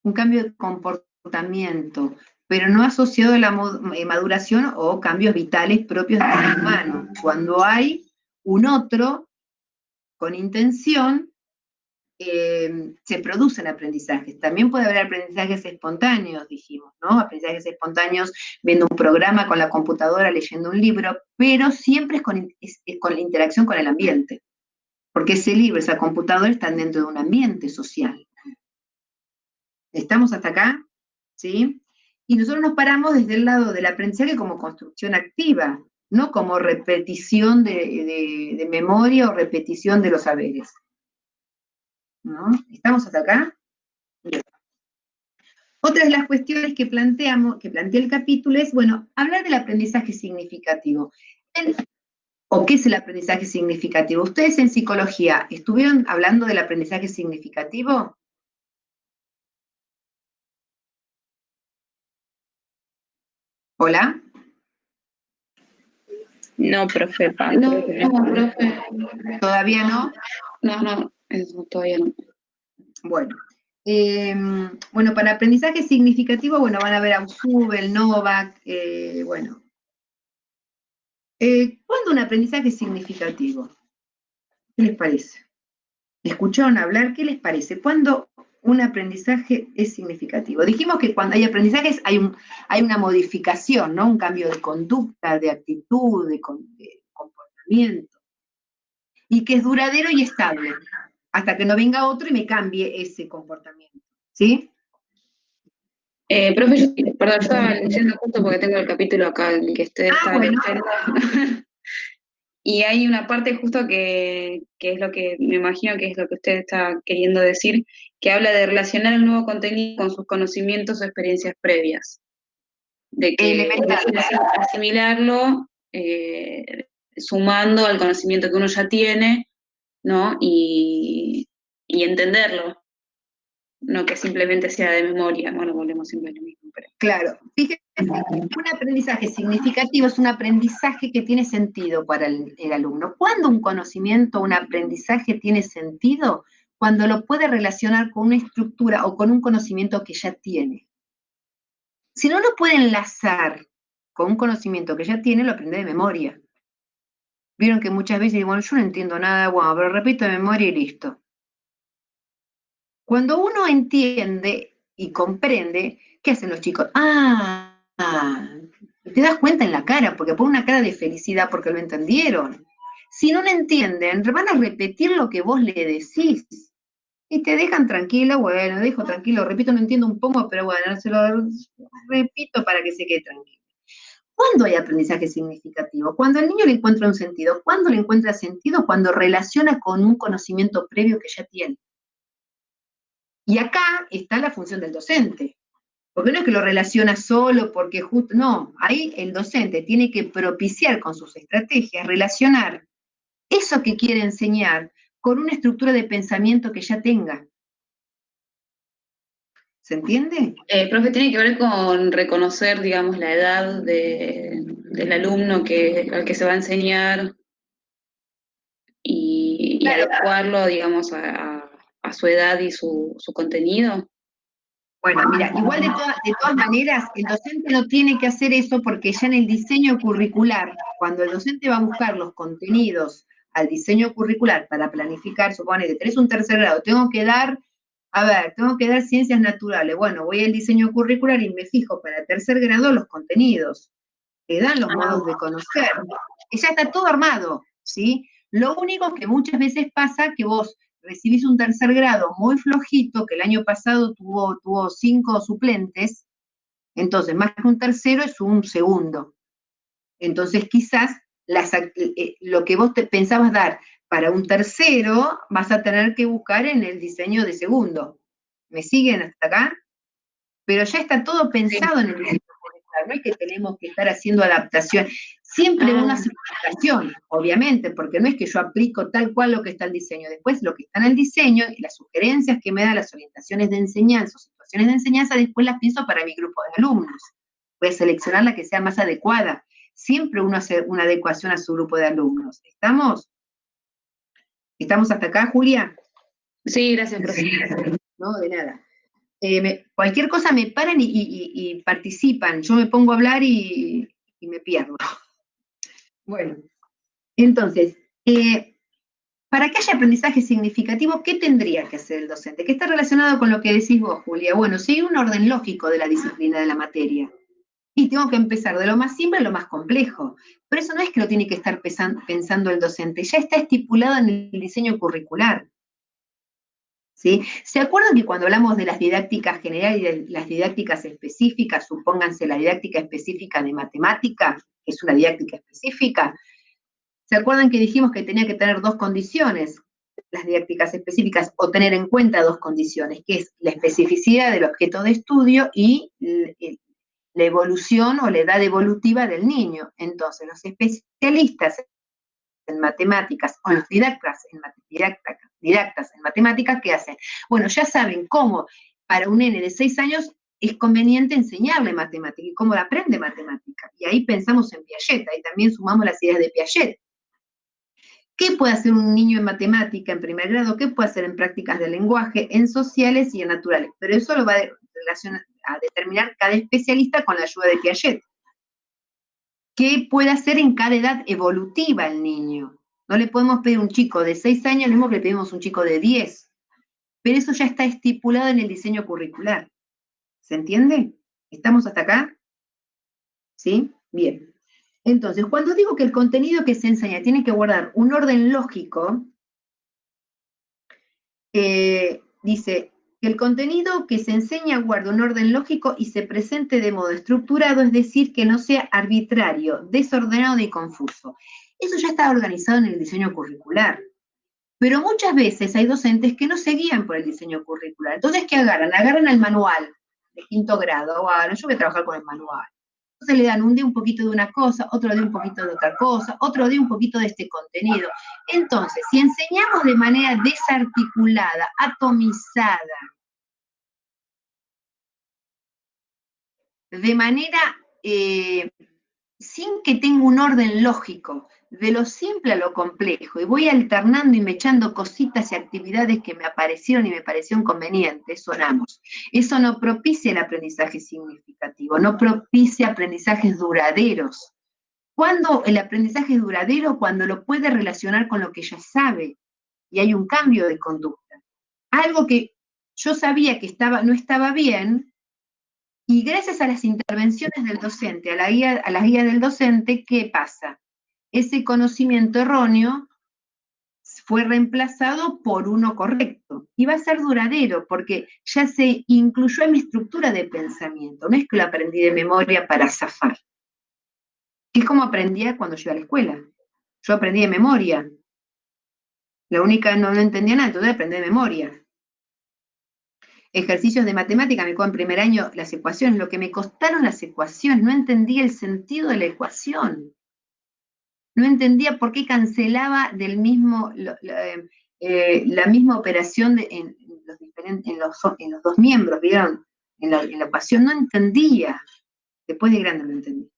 un cambio de comportamiento, pero no asociado a la maduración o cambios vitales propios del ser humano. Cuando hay un otro con intención, se producen aprendizajes. También puede haber aprendizajes espontáneos, dijimos, ¿no? Aprendizajes espontáneos viendo un programa con la computadora, leyendo un libro, pero siempre es con la interacción con el ambiente, porque ese libro, esa computadora están dentro de un ambiente social. ¿Estamos hasta acá? ¿Sí? Y nosotros nos paramos desde el lado del aprendizaje como construcción activa, no como repetición de memoria o repetición de los saberes. ¿No? ¿Estamos hasta acá? Bien. Otra de las cuestiones que plantea el capítulo es, bueno, hablar del aprendizaje significativo. ¿O qué es el aprendizaje significativo? ¿Ustedes en psicología estuvieron hablando del aprendizaje significativo? ¿Hola? No, profe, No, profe. ¿Todavía no? No, eso todavía no. Bueno. Bueno, para aprendizaje significativo, bueno, van a ver a Ausubel, Novak, bueno. ¿Cuándo un aprendizaje significativo? ¿Qué les parece? ¿Escucharon hablar? ¿Qué les parece? ¿Cuándo un aprendizaje es significativo? Dijimos que cuando hay aprendizajes hay una modificación, ¿no? Un cambio de conducta, de actitud, de comportamiento, y que es duradero y estable, hasta que no venga otro y me cambie ese comportamiento, ¿sí? Profe, perdón, yo estaba leyendo justo porque tengo el capítulo acá, el que usted está Bueno. leyendo. Y hay una parte justo que es lo que me imagino que es lo que usted está queriendo decir, que habla de relacionar el nuevo contenido con sus conocimientos o experiencias previas. De que asimilarlo sumando al conocimiento que uno ya tiene, ¿no? Y entenderlo, no que simplemente sea de memoria. Bueno, volvemos siempre a lo mismo. Pero... Claro, fíjense, un aprendizaje significativo es un aprendizaje que tiene sentido para el alumno. ¿Cuándo un conocimiento, un aprendizaje tiene sentido? Cuando lo puede relacionar con una estructura o con un conocimiento que ya tiene. Si no lo puede enlazar con un conocimiento que ya tiene, lo aprende de memoria. Vieron que muchas veces, bueno, yo no entiendo nada, bueno, pero repito de memoria y listo. Cuando uno entiende y comprende, ¿qué hacen los chicos? Te das cuenta en la cara, porque pone una cara de felicidad porque lo entendieron. Si no lo entienden, van a repetir lo que vos le decís. Y te dejan tranquilo, bueno, dejo tranquilo, repito, no entiendo un poco, pero bueno, se lo repito para que se quede tranquilo. ¿Cuándo hay aprendizaje significativo? Cuando el niño le encuentra un sentido. ¿Cuándo le encuentra sentido? Cuando relaciona con un conocimiento previo que ya tiene. Y acá está la función del docente. Porque no es que lo relaciona solo porque justo, no, ahí el docente tiene que propiciar con sus estrategias, relacionar eso que quiere enseñar con una estructura de pensamiento que ya tenga. ¿Se entiende? Profe, tiene que ver con reconocer, digamos, la edad del alumno al que se va a enseñar y adecuarlo, digamos, a su edad y su contenido. Bueno, mira, igual de todas maneras, el docente no tiene que hacer eso porque ya en el diseño curricular, cuando el docente va a buscar los contenidos al diseño curricular para planificar, supone que tenés un tercer grado, tengo que dar ciencias naturales. Bueno, voy al diseño curricular y me fijo para tercer grado los contenidos, te dan los modos de conocer. Y ya está todo armado, ¿sí? Lo único que muchas veces pasa que vos recibís un tercer grado muy flojito, que el año pasado tuvo 5 suplentes, entonces más que un tercero es un segundo. Entonces quizás lo que vos te pensabas dar para un tercero vas a tener que buscar en el diseño de segundo. ¿Me siguen hasta acá? Pero ya está todo pensado en el diseño curricular, no es que tenemos que estar haciendo adaptación. Siempre uno hace adaptación, obviamente, porque no es que yo aplico tal cual lo que está en el diseño. Después lo que está en el diseño y las sugerencias que me dan las orientaciones de enseñanza o situaciones de enseñanza, después las pienso para mi grupo de alumnos. Voy a seleccionar la que sea más adecuada. Siempre uno hace una adecuación a su grupo de alumnos. ¿Estamos? ¿Estamos hasta acá, Julia? Sí, gracias, profesor. No, de nada. Cualquier cosa me paran y participan. Yo me pongo a hablar y me pierdo. Bueno, entonces, para que haya aprendizaje significativo, ¿qué tendría que hacer el docente? ¿Qué está relacionado con lo que decís vos, Julia? Bueno, sigue un orden lógico de la disciplina de la materia. Y tengo que empezar de lo más simple a lo más complejo. Pero eso no es que lo tiene que estar pensando el docente, ya está estipulado en el diseño curricular. ¿Sí? ¿Se acuerdan que cuando hablamos de las didácticas generales y de las didácticas específicas, supónganse la didáctica específica de matemática, que es una didáctica específica, ¿se acuerdan que dijimos que tenía que tener 2 condiciones, las didácticas específicas, o tener en cuenta 2 condiciones, que es la especificidad del objeto de estudio y la evolución o la edad evolutiva del niño? Entonces, los especialistas en matemáticas, o los didactas en matemáticas, ¿qué hacen? Bueno, ya saben cómo para un nene de 6 años es conveniente enseñarle matemática y cómo aprende matemática. Y ahí pensamos en Piaget, ahí también sumamos las ideas de Piaget. ¿Qué puede hacer un niño en matemática en primer grado? ¿Qué puede hacer en prácticas de lenguaje, en sociales y en naturales? Pero eso lo va a determinar cada especialista con la ayuda de Piaget. ¿Qué puede hacer en cada edad evolutiva el niño? No le podemos pedir a un chico de 6 años lo mismo que le pedimos a un chico de 10. Pero eso ya está estipulado en el diseño curricular. ¿Se entiende? ¿Estamos hasta acá? ¿Sí? Bien. Entonces, cuando digo que el contenido que se enseña tiene que guardar un orden lógico, dice que el contenido que se enseña guarda un orden lógico y se presente de modo estructurado, es decir, que no sea arbitrario, desordenado ni confuso. Eso ya está organizado en el diseño curricular. Pero muchas veces hay docentes que no se guían por el diseño curricular. Entonces, ¿qué agarran? Agarran el manual de 5º grado. Bueno, yo voy a trabajar con el manual. Entonces le dan un día un poquito de una cosa, otro día un poquito de otra cosa, otro día un poquito de este contenido. Entonces, si enseñamos de manera desarticulada, atomizada, de manera sin que tenga un orden lógico, de lo simple a lo complejo, y voy alternando y me echando cositas y actividades que me aparecieron y me parecieron convenientes, sonamos. Eso no propicia el aprendizaje significativo, no propicia aprendizajes duraderos. ¿Cuándo el aprendizaje es duradero? Cuando lo puede relacionar con lo que ya sabe y hay un cambio de conducta. Algo que yo sabía que no estaba bien, y gracias a las intervenciones del docente, a la guía del docente, ¿qué pasa? Ese conocimiento erróneo fue reemplazado por uno correcto. Y va a ser duradero, porque ya se incluyó en mi estructura de pensamiento. No es que lo aprendí de memoria para zafar. Es como aprendía cuando yo iba a la escuela. Yo aprendí de memoria. La única no entendía nada, entonces aprendí de memoria. Ejercicios de matemática, me acuerdo en primer año las ecuaciones, lo que me costaron las ecuaciones, no entendía el sentido de la ecuación. No entendía por qué cancelaba del mismo, la misma operación en los 2 miembros, ¿vieron? En la ecuación, no entendía. Después de grande lo entendí.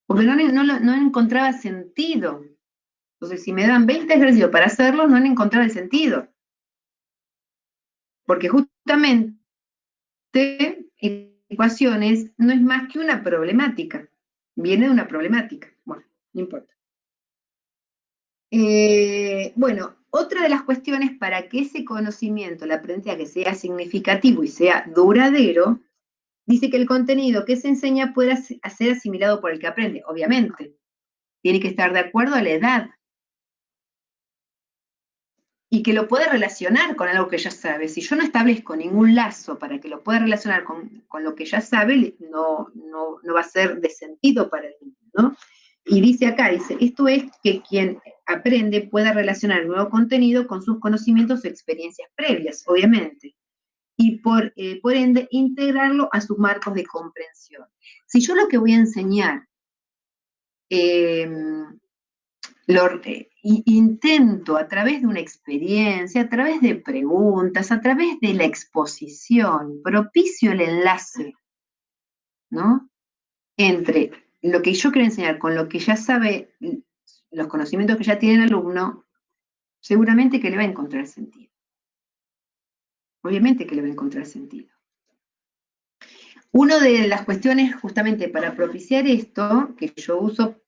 Porque no encontraba sentido. Entonces, si me dan 20 ejercicios para hacerlo, no encontraba el sentido. Porque justamente ecuaciones no es más que una problemática. Viene de una problemática. Bueno, no importa. Bueno, otra de las cuestiones para que ese conocimiento, el aprendizaje, sea significativo y sea duradero, dice que el contenido que se enseña puede ser asimilado por el que aprende, obviamente. Tiene que estar de acuerdo a la edad. Y que lo puede relacionar con algo que ya sabe. Si yo no establezco ningún lazo para que lo pueda relacionar con lo que ya sabe, no va a ser de sentido para el niño, ¿no? Y dice acá, esto es que quien aprende pueda relacionar el nuevo contenido con sus conocimientos o experiencias previas, obviamente. Y por ende, integrarlo a sus marcos de comprensión. Si yo lo que voy a enseñar intento a través de una experiencia, a través de preguntas, a través de la exposición, propicio el enlace, ¿no? Entre lo que yo quiero enseñar con lo que ya sabe, los conocimientos que ya tiene el alumno, seguramente que le va a encontrar sentido. Obviamente que le va a encontrar sentido. Una de las cuestiones justamente para propiciar esto, que yo uso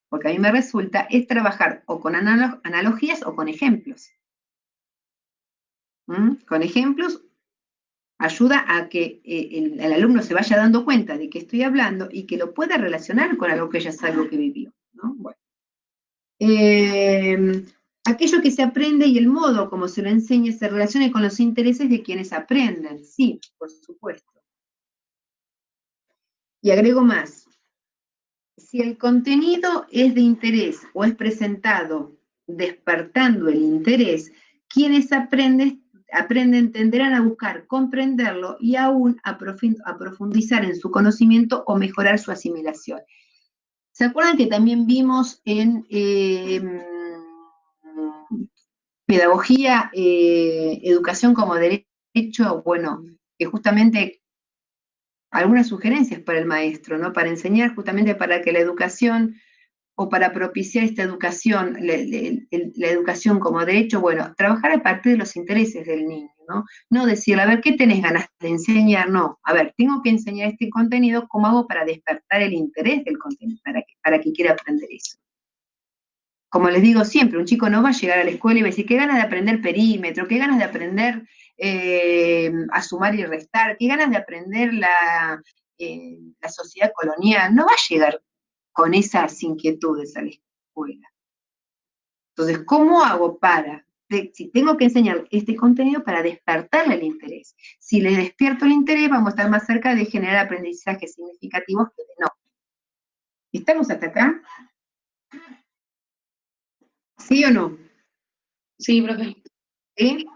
porque a mí me resulta, es trabajar o con analogías o con ejemplos. Con ejemplos ayuda a que el alumno se vaya dando cuenta de que estoy hablando y que lo pueda relacionar con algo que ya sabe o que vivió, ¿no? Bueno. Aquello que se aprende y el modo como se lo enseña se relacione con los intereses de quienes aprenden. Sí, por supuesto. Y agrego más. Si el contenido es de interés o es presentado despertando el interés, quienes aprenden tenderán a buscar comprenderlo y aún a profundizar en su conocimiento o mejorar su asimilación. ¿Se acuerdan que también vimos en pedagogía, educación como derecho, bueno, que justamente algunas sugerencias para el maestro, ¿no? Para enseñar justamente para que la educación o para propiciar esta educación, la educación como derecho, bueno, trabajar a partir de los intereses del niño, ¿no? No decirle, a ver, ¿qué tenés ganas de enseñar? No, a ver, tengo que enseñar este contenido, ¿cómo hago para despertar el interés del contenido, para que quiera aprender eso? Como les digo siempre, un chico no va a llegar a la escuela y va a decir, qué ganas de aprender perímetro, qué ganas de aprender a sumar y restar, qué ganas de aprender la sociedad colonial, no va a llegar con esas inquietudes a la escuela. Entonces, ¿cómo hago si tengo que enseñar este contenido para despertarle el interés? Si le despierto el interés, vamos a estar más cerca de generar aprendizajes significativos que de no. ¿Estamos hasta acá? ¿Sí o no? Sí, profe.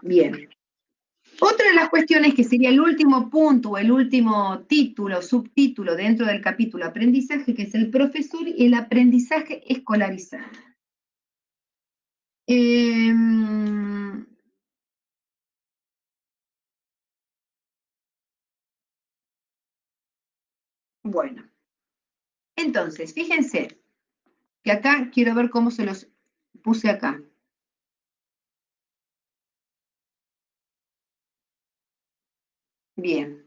Bien. Otra de las cuestiones que sería el último punto o el último título, subtítulo dentro del capítulo aprendizaje, que es el profesor y el aprendizaje escolarizado. Bueno, entonces, fíjense que acá quiero ver cómo se los puse acá. Bien.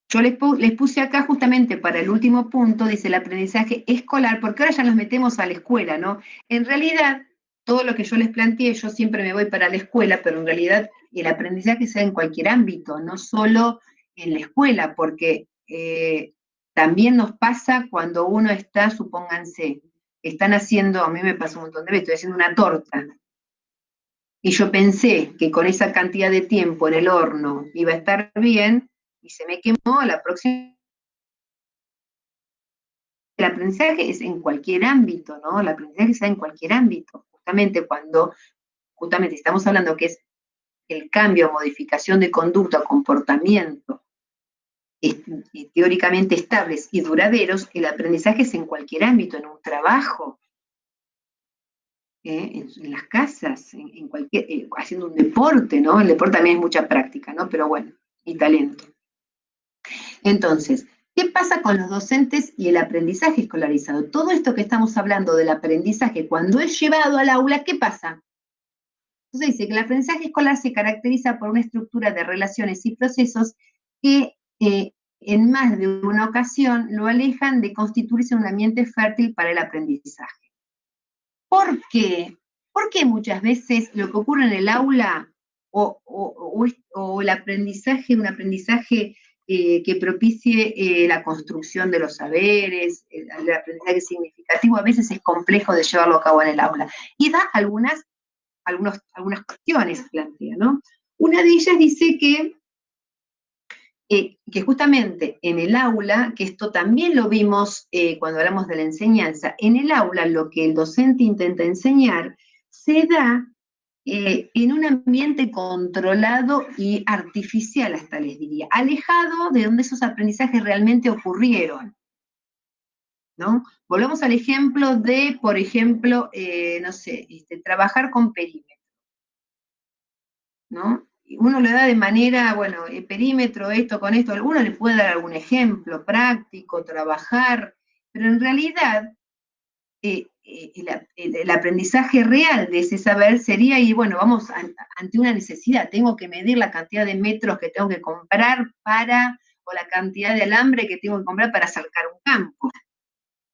Yo les puse acá justamente para el último punto, dice el aprendizaje escolar, porque ahora ya nos metemos a la escuela, ¿no? En realidad, todo lo que yo les planteé, yo siempre me voy para la escuela, pero en realidad el aprendizaje se da en cualquier ámbito, no solo en la escuela, porque también nos pasa cuando uno está, supónganse, están haciendo, a mí me pasa un montón de veces, estoy haciendo una torta, y yo pensé que con esa cantidad de tiempo en el horno iba a estar bien, y se me quemó, la próxima. El aprendizaje es en cualquier ámbito, ¿no? El aprendizaje se da en cualquier ámbito, justamente cuando estamos hablando que es el cambio o modificación de conducta o comportamiento teóricamente estables y duraderos, el aprendizaje es en cualquier ámbito, en un trabajo, en las casas, en cualquier, haciendo un deporte, ¿no? El deporte también es mucha práctica, ¿no? Pero bueno, y talento. Entonces, ¿qué pasa con los docentes y el aprendizaje escolarizado? Todo esto que estamos hablando del aprendizaje, cuando es llevado al aula, ¿qué pasa? Entonces dice que el aprendizaje escolar se caracteriza por una estructura de relaciones y procesos que en más de una ocasión lo alejan de constituirse un ambiente fértil para el aprendizaje. ¿Por qué? Porque muchas veces lo que ocurre en el aula o el aprendizaje, un aprendizaje que propicie la construcción de los saberes, el aprendizaje significativo, a veces es complejo de llevarlo a cabo en el aula. Y da algunas cuestiones plantea, ¿no? Una de ellas dice que justamente en el aula, que esto también lo vimos cuando hablamos de la enseñanza, en el aula lo que el docente intenta enseñar se da en un ambiente controlado y artificial, hasta les diría, alejado de donde esos aprendizajes realmente ocurrieron, ¿no? Volvamos al ejemplo de, por ejemplo, no sé, trabajar con perímetros, ¿no? Uno le da de manera, bueno, el perímetro, esto con esto, alguno le puede dar algún ejemplo práctico, trabajar, pero en realidad el aprendizaje real de ese saber sería, y bueno, vamos ante una necesidad, tengo que medir la cantidad de metros que tengo que comprar o la cantidad de alambre que tengo que comprar para cercar un campo.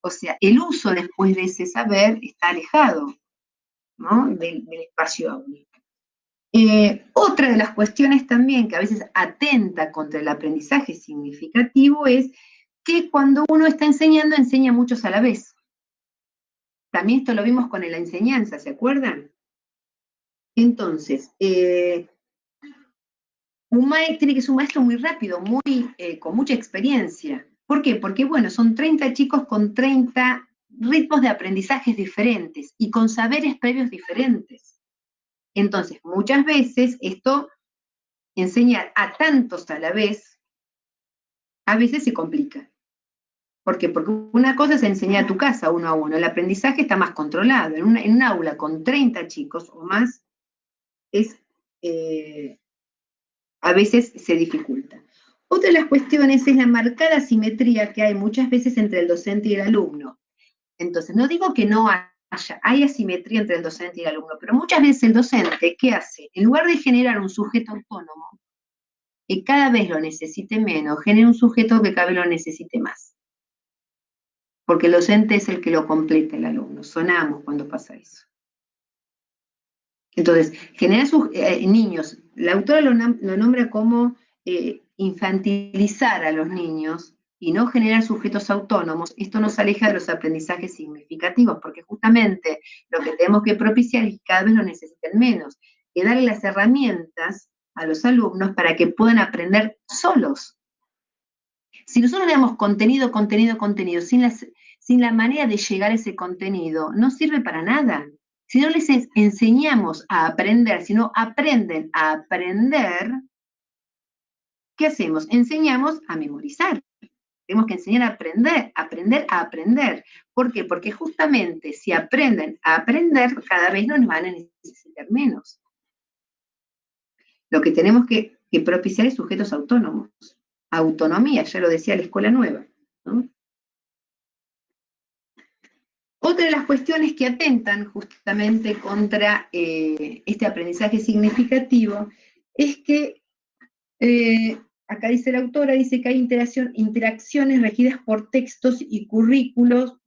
O sea, el uso después de ese saber está alejado, ¿no? del espacio áulico. Otra de las cuestiones también que a veces atenta contra el aprendizaje significativo es que cuando uno está enseñando, enseña muchos a la vez. También esto lo vimos con la enseñanza, ¿se acuerdan? Entonces, tiene que ser un maestro muy rápido, con mucha experiencia. ¿Por qué? Porque, bueno, son 30 chicos con 30 ritmos de aprendizajes diferentes y con saberes previos diferentes. Entonces, muchas veces esto, enseñar a tantos a la vez, a veces se complica. ¿Por qué? Porque una cosa es enseñar a tu casa uno a uno, el aprendizaje está más controlado. En un aula con 30 chicos o más, a veces se dificulta. Otra de las cuestiones es la marcada asimetría que hay muchas veces entre el docente y el alumno. Entonces, no digo que no hay asimetría entre el docente y el alumno, pero muchas veces el docente, ¿qué hace? En lugar de generar un sujeto autónomo, que cada vez lo necesite menos, genera un sujeto que cada vez lo necesite más. Porque el docente es el que lo completa el alumno. Sonamos cuando pasa eso. Entonces, generar niños, la autora lo nombra como infantilizar a los niños y no generar sujetos autónomos. Esto nos aleja de los aprendizajes significativos, porque justamente lo que tenemos que propiciar es que cada vez lo necesiten menos, que darle las herramientas a los alumnos para que puedan aprender solos. Si nosotros le damos contenido, sin la manera de llegar a ese contenido, no sirve para nada. Si no les enseñamos a aprender, si no aprenden a aprender, ¿qué hacemos? Enseñamos a memorizar. Tenemos que enseñar a aprender a aprender. ¿Por qué? Porque justamente si aprenden a aprender, cada vez nos van a necesitar menos. Lo que tenemos que propiciar es sujetos autónomos. Autonomía, ya lo decía la escuela nueva, ¿no? Otra de las cuestiones que atentan justamente contra este aprendizaje significativo es que, acá dice la autora, dice que hay interacciones regidas por textos y currículos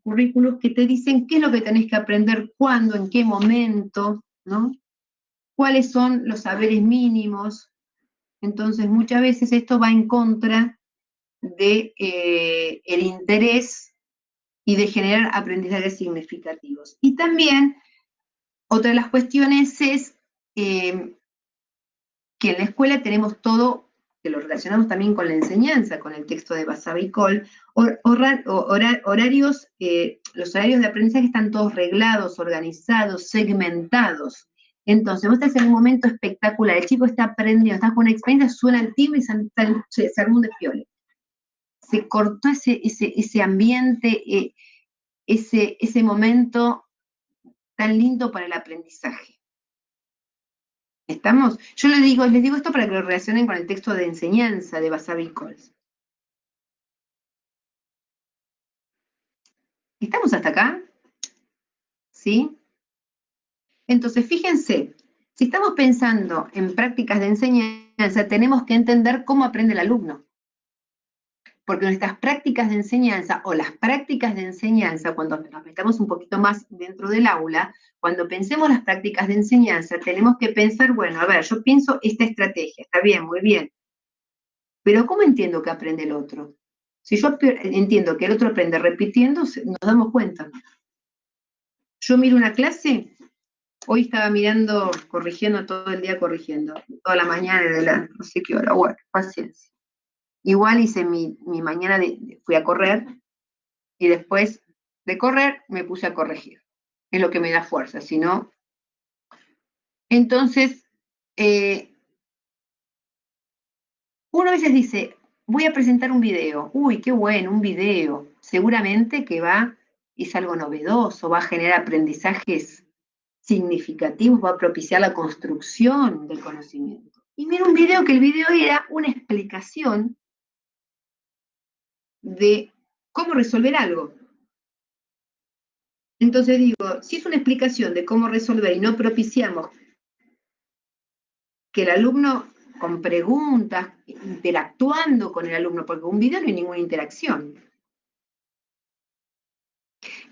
que te dicen qué es lo que tenés que aprender, cuándo, en qué momento, ¿no? Cuáles son los saberes mínimos. Entonces, muchas veces esto va en contra de el interés y de generar aprendizajes significativos. Y también, otra de las cuestiones es que en la escuela tenemos todo, que lo relacionamos también con la enseñanza, con el texto de Basabe y Cole, horarios, los horarios de aprendizaje están todos reglados, organizados, segmentados. Entonces, vos estás en un momento espectacular, el chico está aprendiendo, estás con una experiencia, suena el timbre y se armó un desfiole. Se cortó ese ambiente, ese momento tan lindo para el aprendizaje. ¿Estamos? Yo les digo esto para que lo relacionen con el texto de enseñanza de Basabe y Cole. ¿Estamos hasta acá? ¿Sí? Entonces, fíjense, Si estamos pensando en prácticas de enseñanza, tenemos que entender cómo aprende el alumno. Porque nuestras prácticas de enseñanza o las prácticas de enseñanza, cuando nos metamos un poquito más dentro del aula, cuando pensemos las prácticas de enseñanza, tenemos que pensar, bueno, a ver, yo pienso esta estrategia, está bien, muy bien, pero ¿cómo entiendo que aprende el otro? Si yo entiendo que el otro aprende repitiendo, nos damos cuenta. Yo miro una clase, hoy estaba mirando, corrigiendo todo el día, corrigiendo, toda la mañana, no sé qué hora, bueno, paciencia. Igual hice mi mañana, fui a correr, y después de correr me puse a corregir. Es lo que me da fuerza, si no. Entonces, uno a veces dice, voy a presentar un video. Uy, qué bueno, un video. Seguramente que es algo novedoso, va a generar aprendizajes significativos, va a propiciar la construcción del conocimiento. Y mira un video que el video era una explicación de cómo resolver algo. Entonces digo, si es una explicación de cómo resolver y no propiciamos que el alumno con preguntas, interactuando con el alumno, porque un video no hay ninguna interacción.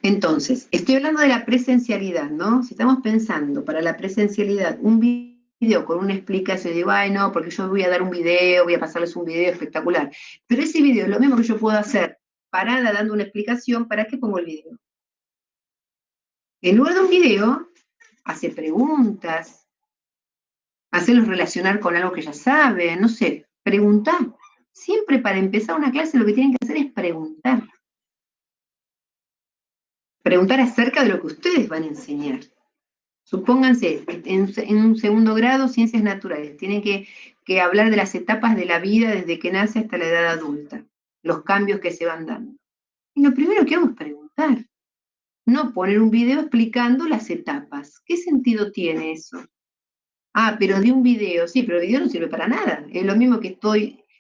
Entonces, estoy hablando de la presencialidad, ¿no? Si estamos pensando para la presencialidad un video con una explicación, digo, ay, no, porque yo voy a dar un video, voy a pasarles un video espectacular. Pero ese video es lo mismo que yo puedo hacer parada dando una explicación, ¿para qué pongo el video? En lugar de un video, hace preguntas, hacerlos relacionar con algo que ya saben, no sé, preguntar. Siempre para empezar una clase lo que tienen que hacer es preguntar. Preguntar acerca de lo que ustedes van a enseñar. Supónganse, en un segundo grado, ciencias naturales, tienen que hablar de las etapas de la vida desde que nace hasta la edad adulta, los cambios que se van dando. Y lo primero que hago es preguntar, no poner un video explicando las etapas. ¿Qué sentido tiene eso? Ah, pero de un video, sí, pero el video no sirve para nada. Es lo mismo que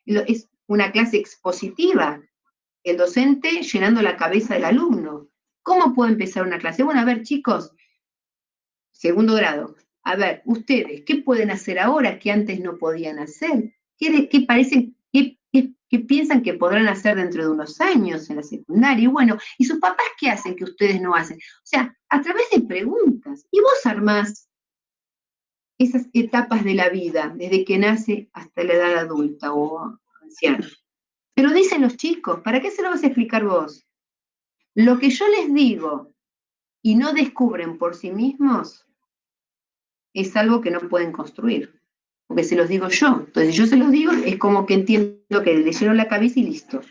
es una clase expositiva. El docente llenando la cabeza del alumno. ¿Cómo puedo empezar una clase? Bueno, a ver, chicos, segundo grado, a ver, ustedes, ¿qué pueden hacer ahora que antes no podían hacer? ¿Qué piensan que podrán hacer dentro de unos años en la secundaria? Y bueno, ¿y sus papás qué hacen que ustedes no hacen? O sea, a través de preguntas. Y vos armás esas etapas de la vida, desde que nace hasta la edad adulta o anciana. Pero dicen los chicos, ¿para qué se lo vas a explicar vos? Lo que yo les digo y no descubren por sí mismos es algo que no pueden construir, porque se los digo yo. Entonces, yo se los digo, es como que entiendo que leyeron la cabeza y listo.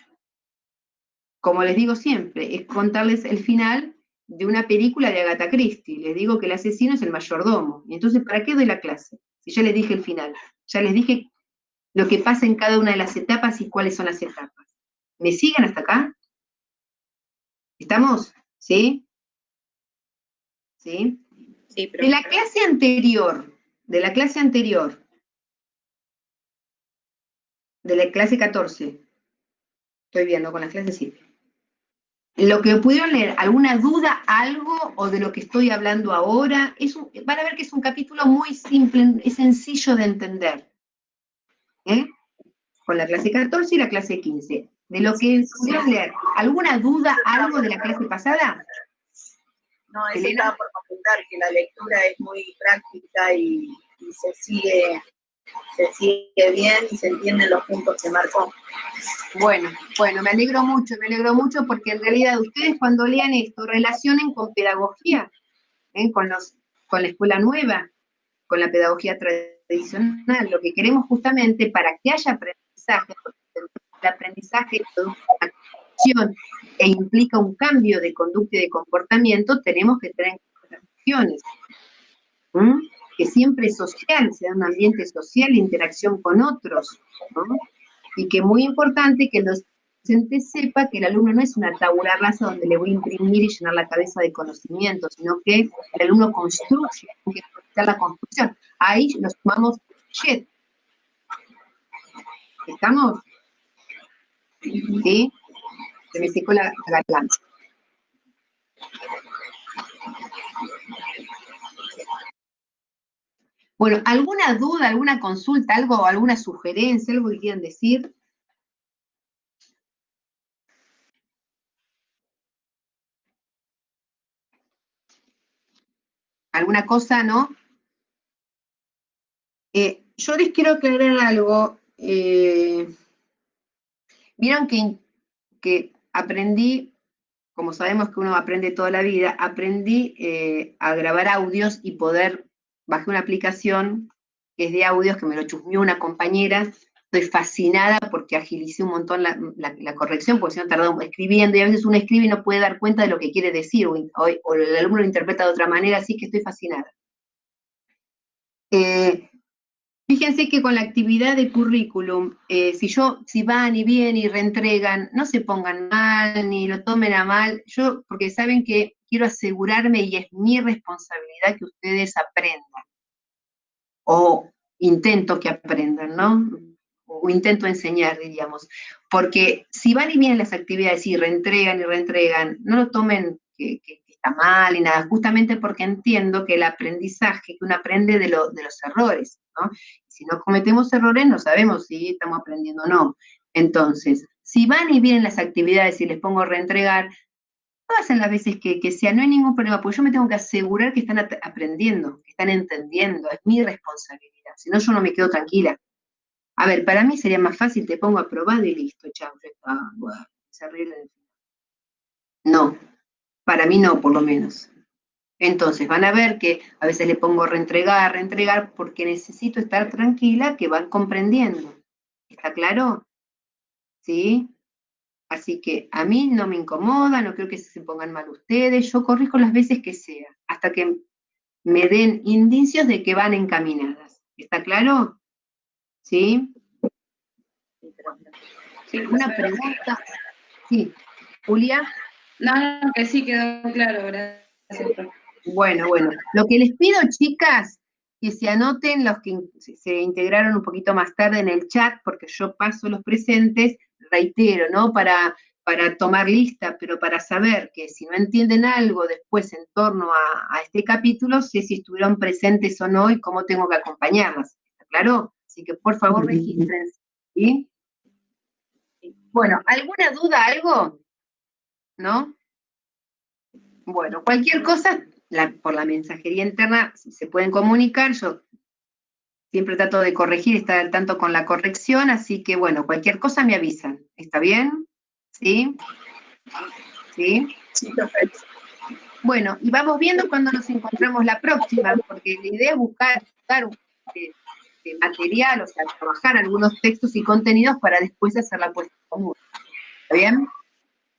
Como les digo siempre, es contarles el final de una película de Agatha Christie. Les digo que el asesino es el mayordomo. Y entonces, ¿para qué doy la clase? Si ya les dije el final, ya les dije lo que pasa en cada una de las etapas y cuáles son las etapas. ¿Me siguen hasta acá? ¿Estamos? ¿Sí? ¿Sí? Sí, pero... De la clase anterior, de la clase 14, estoy viendo con las clases, sí. Lo que pudieron leer, alguna duda, algo, o de lo que estoy hablando ahora, van a ver que es un capítulo muy simple, es sencillo de entender. Con la clase 14 y la clase 15. De lo que pudieron leer, ¿alguna duda, algo de la clase pasada? No, eso estaba por comentar, que la lectura es muy práctica y se sigue bien y se entienden los puntos que marcó. Bueno, me alegro mucho porque en realidad ustedes cuando lean esto relacionen con pedagogía, con la escuela nueva, con la pedagogía tradicional. Lo que queremos justamente para que haya aprendizaje, porque el aprendizaje produce una acción e implica un cambio de conducta y de comportamiento, tenemos que tener acciones. Que siempre es social, sea un ambiente social, interacción con otros, ¿no? Y que es muy importante que el docente sepa que el alumno no es una tabula rasa donde le voy a imprimir y llenar la cabeza de conocimiento, sino que el alumno construye, tiene que realizar la construcción. Ahí nos sumamos JET. ¿Estamos? ¿Sí? Se me secó la garganta. Bueno, ¿alguna duda, alguna consulta, algo, alguna sugerencia, algo que quieran decir? ¿Alguna cosa, no? Yo les quiero aclarar algo. Vieron que aprendí, como sabemos que uno aprende toda la vida, aprendí a grabar audios y poder, bajé una aplicación que es de audios, que me lo chusmeó una compañera. Estoy fascinada porque agilicé un montón la corrección, porque si no tardaba escribiendo, y a veces uno escribe y no puede dar cuenta de lo que quiere decir, o el alumno lo interpreta de otra manera, así que estoy fascinada. Fíjense que con la actividad de currículum, si van y vienen y reentregan, no se pongan mal, ni lo tomen a mal, porque saben que quiero asegurarme y es mi responsabilidad que ustedes aprendan, o intento que aprendan, ¿no? O intento enseñar, diríamos, porque si van y vienen las actividades y reentregan, no lo tomen que está mal y nada, justamente porque entiendo que el aprendizaje, que uno aprende de los errores, ¿no? Si no cometemos errores, no sabemos si estamos aprendiendo o no. Entonces, si van y vienen las actividades y les pongo a reentregar, hacen las veces que sea, no hay ningún problema, porque yo me tengo que asegurar que están aprendiendo, que están entendiendo, es mi responsabilidad, si no yo no me quedo tranquila. A ver, para mí sería más fácil, te pongo aprobado y listo, chao, ya está, bueno, se arregla. No, para mí no, por lo menos. Entonces van a ver que a veces le pongo reentregar, porque necesito estar tranquila que van comprendiendo. ¿Está claro? ¿Sí? Así que a mí no me incomoda, no creo que se pongan mal ustedes, yo corrijo las veces que sea, hasta que me den indicios de que van encaminadas. ¿Está claro? ¿Sí? ¿Alguna pregunta? Sí. ¿Julia? No, que sí quedó claro, gracias. Bueno, lo que les pido, chicas, que se anoten los que se integraron un poquito más tarde en el chat, porque yo paso los presentes, reitero, ¿no? Para tomar lista, pero para saber que si no entienden algo después en torno a este capítulo, sé si estuvieron presentes o no y cómo tengo que acompañarlas. ¿Está claro? Así que por favor regístrense. ¿Sí? Bueno, ¿alguna duda, algo? ¿No? Bueno, cualquier cosa, por la mensajería interna se pueden comunicar, yo siempre trato de corregir, estar al tanto con la corrección, así que bueno, cualquier cosa me avisan, ¿está bien? ¿Sí? ¿Sí? Sí, perfecto. Bueno, y vamos viendo cuando nos encontramos la próxima, porque la idea es buscar material, o sea, trabajar algunos textos y contenidos para después hacer la puesta en común. ¿Está bien?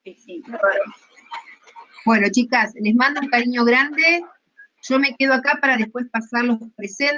Sí, claro. Bueno, chicas, les mando un cariño grande. Yo me quedo acá para después pasar los presentes.